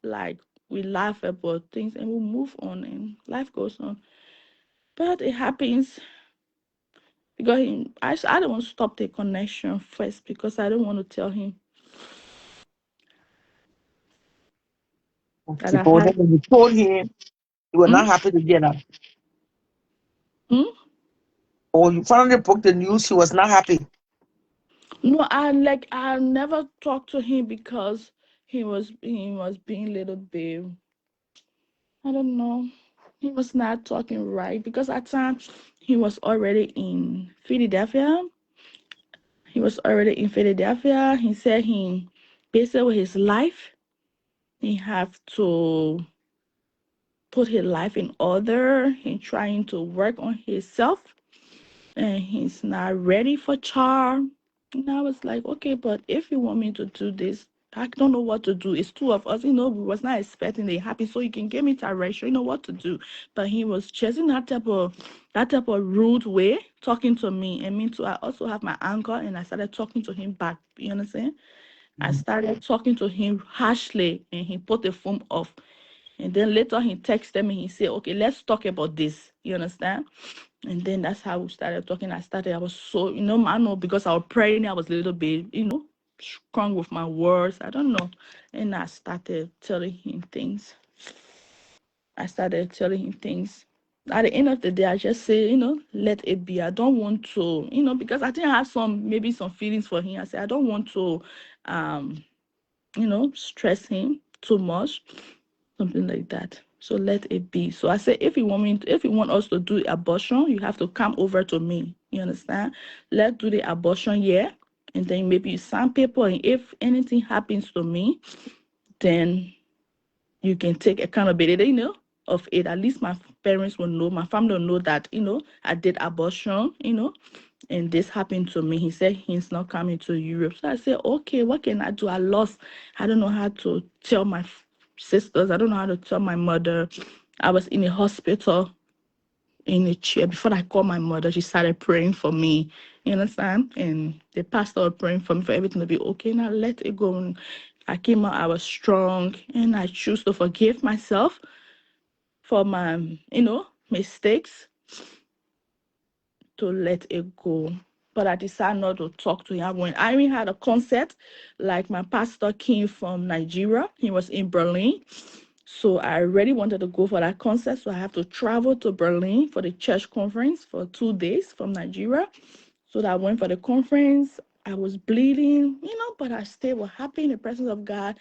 like we laugh about things and we move on and life goes on. But it happens because I don't want to stop the connection first because I don't want to tell him that Okay, I but then had. when you told him you were Hmm? not happy together, Hmm? or you finally broke the news, he was not happy. No, I never talked to him because he was being a little bit, I don't know. He was not talking right because at times he was already in Philadelphia. He was already in Philadelphia. He said he basically with his life, he have to put his life in order. He trying to work on himself and he's not ready for charm. And I was like, okay, but if you want me to do this, I don't know what to do. It's two of us, we was not expecting it happen. So you can give me direction, what to do. But he was chasing that type of rude way, talking to me. And me too. I also have my anger and I started talking to him back. You understand? I Mm. started talking to him harshly and he put the phone off. And then later he texted me, he said, okay, let's talk about this. You understand? And then that's how we started talking. I was so, I know because I was praying, I was a little bit, strong with my words. I don't know. And I started telling him things. I started telling him things. At the end of the day, I just say, let it be. I don't want to, because I think I have maybe some feelings for him. I said, I don't want to, um, stress him too much, something like that. So let it be. So I said, if you want us to do abortion, you have to come over to me. You understand? Let's do the abortion here, and then maybe you sign paper. And if anything happens to me, then you can take accountability, of it. At least my parents will know, my family will know that, I did abortion, and this happened to me. He said he's not coming to Europe. So I said, okay, what can I do? I don't know how to tell my sisters. I don't know how to tell my mother. I was in a hospital in a chair. Before I called my mother, she started praying for me. You understand? And the pastor was praying for me for everything to be okay. Now let it go. And I came out, I was strong, and I choose to forgive myself for my, mistakes, to let it go. But I decided not to talk to him. When I even had a concert, like my pastor came from Nigeria, he was in Berlin. So I really wanted to go for that concert. So I have to travel to Berlin for the church conference for 2 days from Nigeria. So that I went for the conference. I was bleeding, but I still was happy in the presence of God.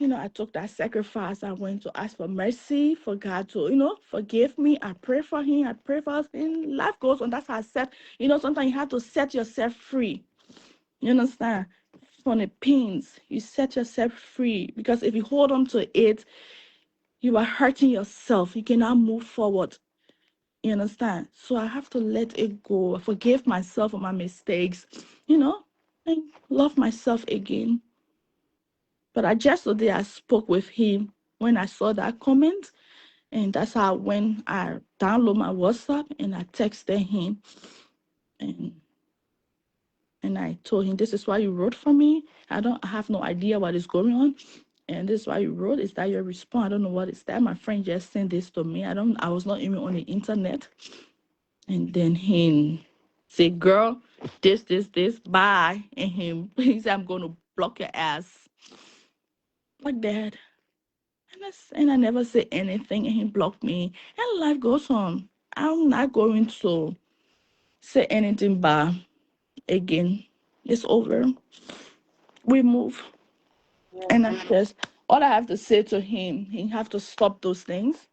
I took that sacrifice. I went to ask for mercy, for God to, forgive me. I pray for him. I pray for us. And life goes on. That's how I said, sometimes you have to set yourself free. You understand? From the pains, you set yourself free. Because if you hold on to it, you are hurting yourself. You cannot move forward. You understand? So I have to let it go. Forgive myself for my mistakes, and love myself again. But today I spoke with him when I saw that comment. And that's how when I download my WhatsApp and I texted him and I told him, this is why you wrote for me. I have no idea what is going on. And this is why you wrote. Is that your response? I don't know what is that. My friend just sent this to me. I was not even on the internet. And then he say, girl, this, bye. And he said, I'm gonna block your ass. Like that. And I never say anything and he blocked me. And life goes on. I'm not going to say anything bad again. It's over. We move. Yeah. And I just all I have to say to him, he have to stop those things.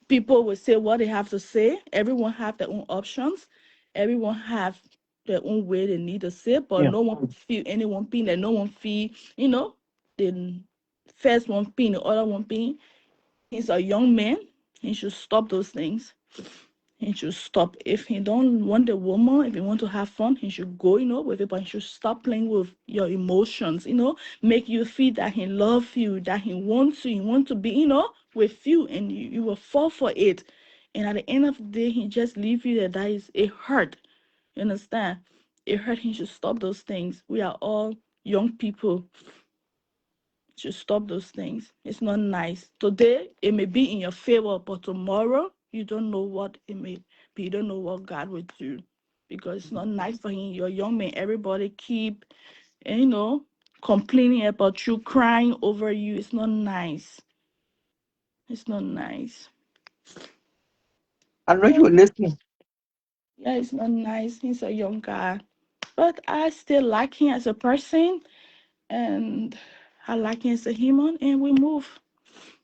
People will say what they have to say. Everyone have their own options. Everyone have their own way they need to say, but Yeah. no one feel anyone pain that no one feel, the first one pain, the other one pain. He's a young man. He should stop those things. He should stop. If he don't want a woman, if he want to have fun, he should go, with it, but he should stop playing with your emotions, make you feel that he love you, that he want to be, with you, and you will fall for it. And at the end of the day, he just leave you there. That is a hurt. You understand? It hurt. He should stop those things. We are all young people, to stop those things. It's not nice. Today it may be in your favor, but tomorrow you don't know what it may be. You don't know what God will do, because it's not nice for him. You're a young man. Everybody keep, you know, complaining about you, crying over you. It's not nice. It's not nice. I know Yeah, you were listening. yeah, it's not nice. He's a young guy, but I still like him as a person, and I like him as a human, and we move.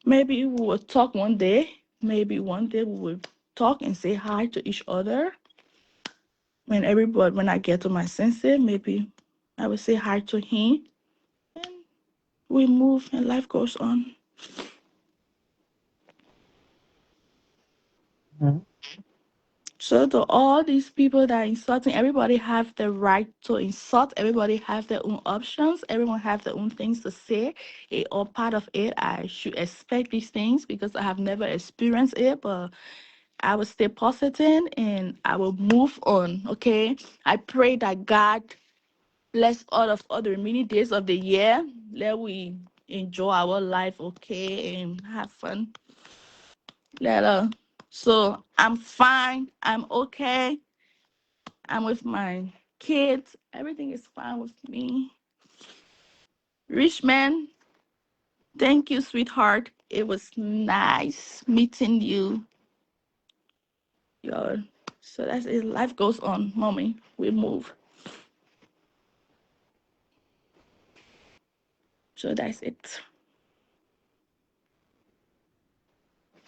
Maybe we will talk one day. Maybe one day we will talk and say hi to each other. When I get to my senses, maybe I will say hi to him, and we move and life goes on. Mhm. So to all these people that are insulting, everybody have the right to insult. Everybody have their own options. Everyone have their own things to say. It all part of it. I should expect these things because I have never experienced it, but I will stay positive and I will move on. Okay. I pray that God bless all the remaining days of the year. Let we enjoy our life, okay, and have fun. Let So I'm fine. I'm okay. I'm with my kids. Everything is fine with me. Richman, thank you, sweetheart. It was nice meeting you. Yo. So that's it. Life goes on, mommy. We move. So that's it.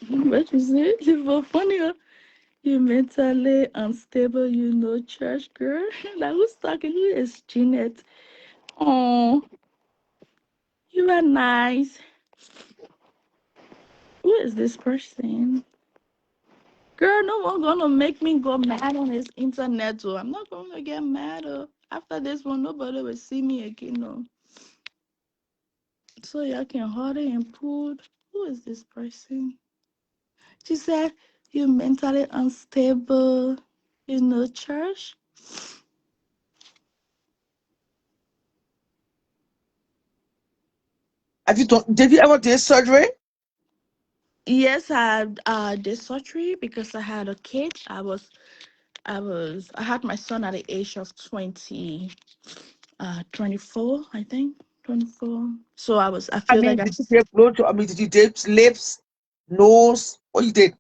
What is it? You were funny. Huh? You mentally unstable, church girl. Like who's talking? Who is Jeanette? Oh, you are nice. Who is this person? Girl, no one gonna make me go mad on his internet. So I'm not gonna get mad. After this one, nobody will see me again. No. So y'all can hold it and pull. Who is this person? She said, you mentally unstable, church. Did you ever do surgery? Yes, I did surgery because I had a kid. I had my son at the age of 24, I think. 24. So I I feel like mean, did you take blood to, I mean, did you dip lips, nose? What you did?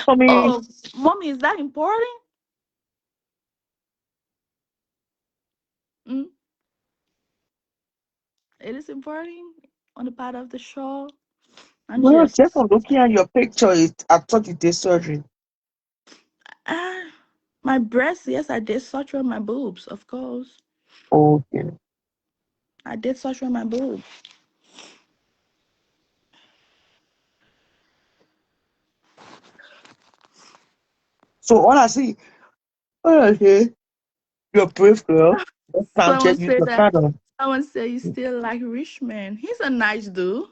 I mean, oh, mommy, is that important? Mm, it is important on the part of the show. I'm well, just just, from looking at your picture, I thought you did surgery. ah, my breast, yes, I did surgery on my boobs, of course. Okay. I did surgery on my boobs. So all I see, you're a brave girl. That time Someone just use said your that. kind Someone said you still like Richman. He's a nice dude.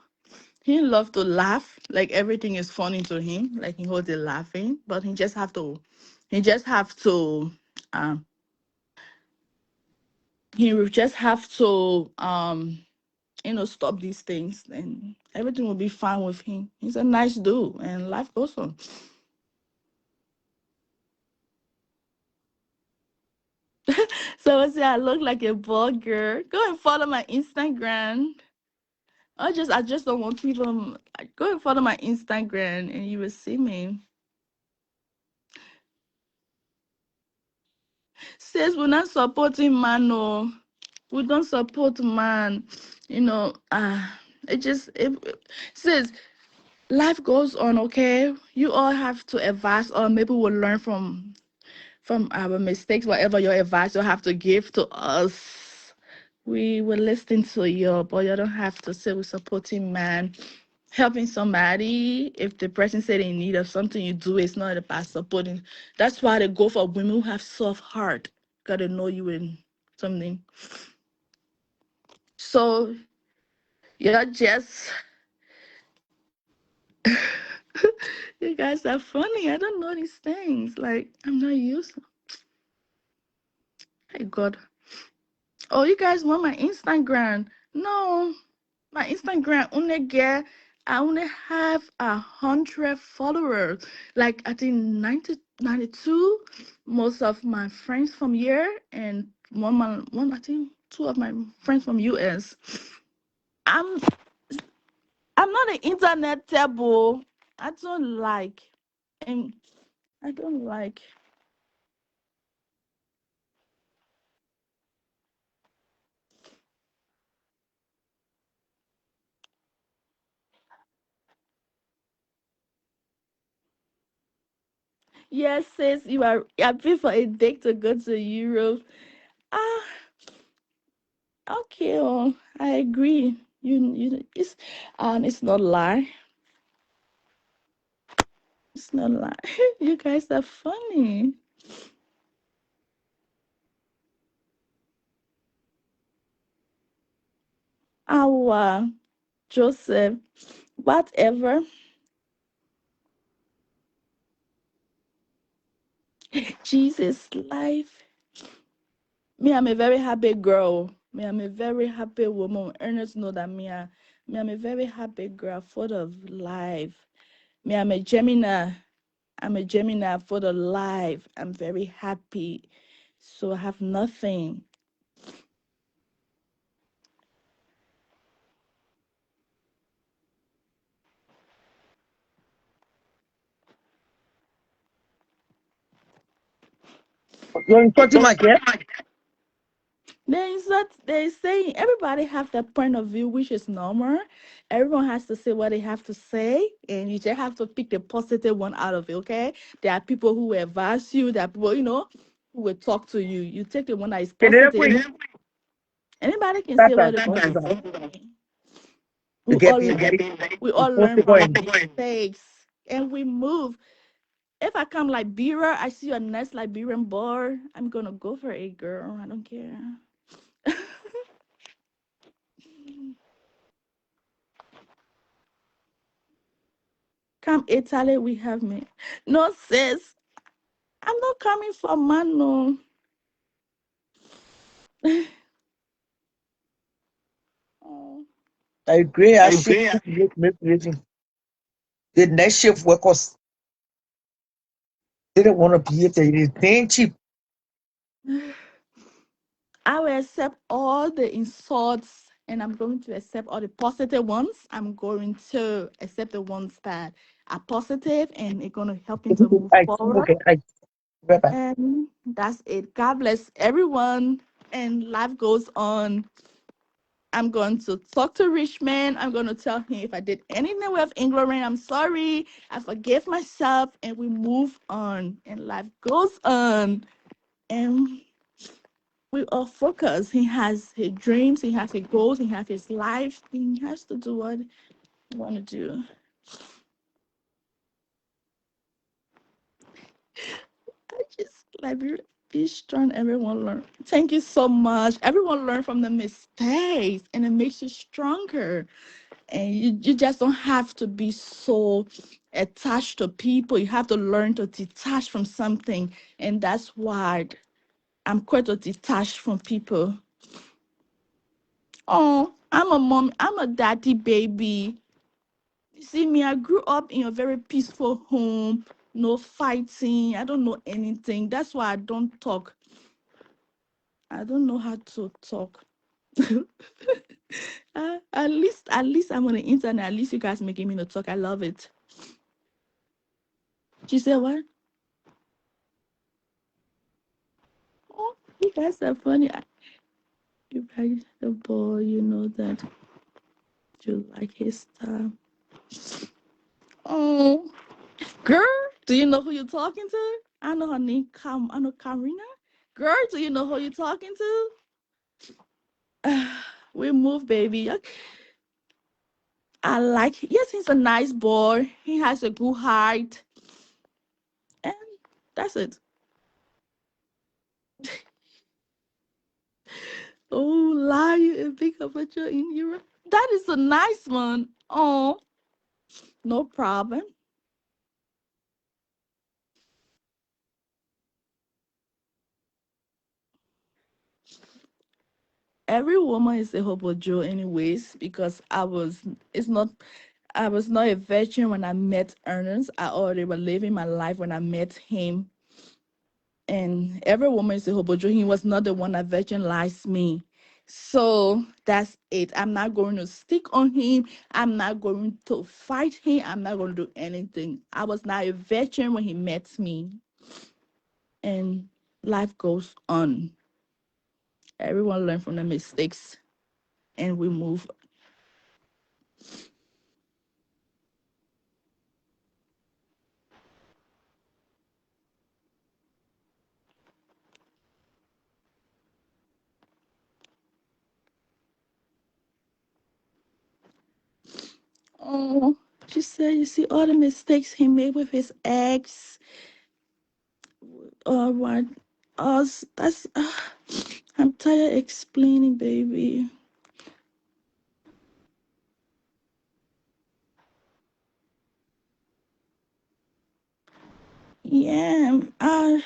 He love to laugh. Like everything is funny to him. Like he holds it laughing, but he just have to, um, he will just have to, stop these things, and everything will be fine with him. He's a nice dude, and life goes on. So say I look like a bald girl. Go and follow my Instagram. I just don't want people. Go and follow my Instagram, and you will see me. Says we're not supporting man, no. We don't support man. You know, it says life goes on. Okay, you all have to advise, or maybe we'll learn from our mistakes. Whatever your advice you have to give to us, we will listen to you. But you don't have to say we're supporting man. Helping somebody, if the person said in need of something, you do. It's not about supporting. That's why they go for women who have soft heart. Gotta know you in something. So you're just you guys are funny. I don't know these things. Like I'm not used. Hey God. Oh, you guys want my Instagram? No, my Instagram only get. I only have 100 followers. Like I think 92. Most of my friends from here and one I think two of my friends from US. I'm I'm not an internet table. I don't like and I don't like. Yes, sis, you are happy for a date to go to Europe. Ah, okay, oh, I agree. It's not a lie. It's not a lie. You guys are funny. Our Joseph, whatever. Jesus life. Me, I'm a very happy girl. Me, I'm a very happy woman. Ernest know that I'm a very happy girl, full of life. Me, I'm a Gemini. I'm a Gemini for the life. I'm very happy. So I have nothing. You're insulting my girl. They're saying everybody have their point of view, which is normal. Everyone has to say what they have to say, and you just have to pick the positive one out of it. Okay, there are people who will advise you. There are people, who will talk to you. You take the one that is Can they positive. quit? Anybody can say That's what an they want to impossible. say. We You get all being very we all learn impossible from our and mistakes, and we move. If I come like Bira, I see a nice Liberian bar, I'm gonna go for a girl. I don't care. Come Italy, we have me. No, sis, I'm not coming for man, no. Oh. I agree. I shift make rating. The next shift workers didn't want to be here. They paying cheap. I will accept all the insults and I'm going to accept all the positive ones. I'm going to accept the ones that are positive and it's going to help me to move forward. Okay, I bye. And that's it. God bless everyone. And life goes on. I'm going to talk to Richman. I'm going to tell him if I did anything with England, I'm sorry. I forgive myself and we move on. And life goes on. And we are focused. He has his dreams, he has his goals, he has his life. He has to do what he want to do. I just like be strong. Everyone learn. Thank you so much. Everyone learn from the mistakes, and it makes you stronger. And you just don't have to be so attached to people. You have to learn to detach from something, and that's why I'm quite a detached from people. Oh, I'm a mom. I'm a daddy baby. You see me, I grew up in a very peaceful home, no fighting. I don't know anything. That's why I don't talk. I don't know how to talk. At least I'm on the internet. At least you guys making me to talk. I love it. She said what? Oh, you guys are funny. You guys the boy, you know that you like his style. Oh, girl, do you know who you're talking to? I know her name. I know Karina. Girl, do you know who you're talking to? We move, baby. I like. Yes, he's a nice boy. He has a good height, and that's it. Oh, lie a big picture in Europe. That is a nice one. Oh, no problem. Every woman is a Hopojo anyways, because it's not, I was not a virgin when I met Ernest. I already was living my life when I met him. And every woman is a Hopojo. He was not the one that virginized me. So that's it. I'm not going to stick on him. I'm not going to fight him. I'm not going to do anything. I was not a virgin when he met me. And life goes on. Everyone learn from the mistakes and we move. Oh, she said, you see all the mistakes he made with his ex, or what? Us. That's. I'm tired explaining, baby. Yeah. I'm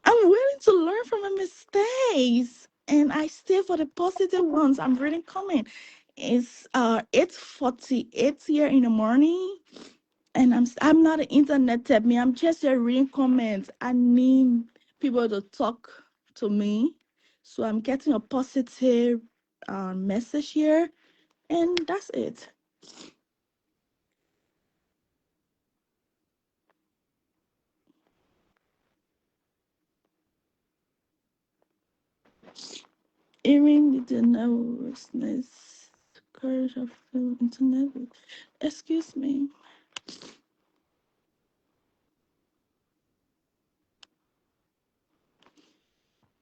willing to learn from my mistakes, and I stay for the positive ones. I'm reading comment. It's 8:48 here in the morning, and I'm not an internet tech me. I'm just here reading comments. I need people to talk to me, so I'm getting a positive message here, and that's it. Earring the nervousness, courage of the internet. Excuse me.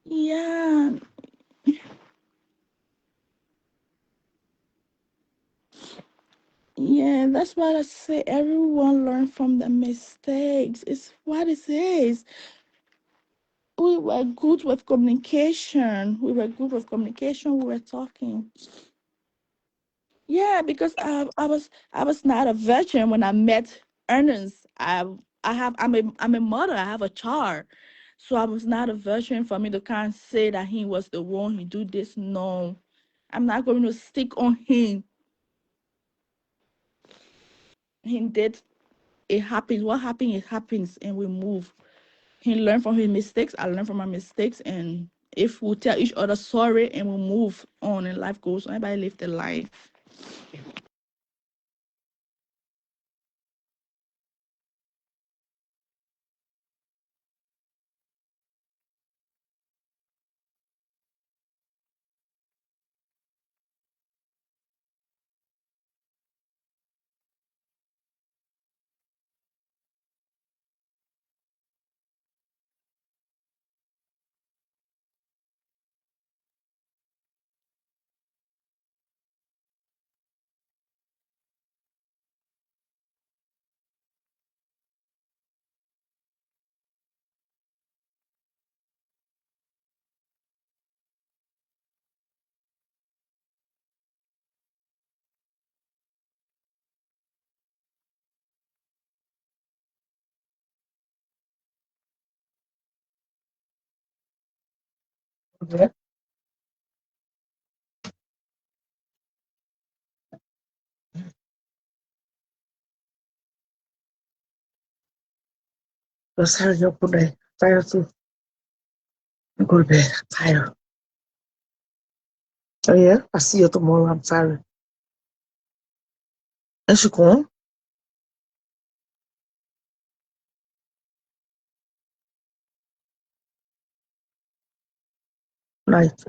Yeah, yeah, that's what I say. Everyone learn from the mistakes. It's what it is. We were good with communication. We were good with communication. We were talking. Yeah, because I was not a virgin when I met Ernest. I'm a mother. I have a child, so I was not a virgin for me to kind of say that he was the one who do this. No, I'm not going to stick on him. He did. It happens. What happened? It happens, and we move. He learned from his mistakes. I learned from my mistakes, and if we tell each other sorry and we move on, and life goes on, everybody live their life. Okay. Just hurry up good night. Tired too. Go to bed. Tired. Oh yeah, I see you tomorrow. I'm tired. And she come. Night.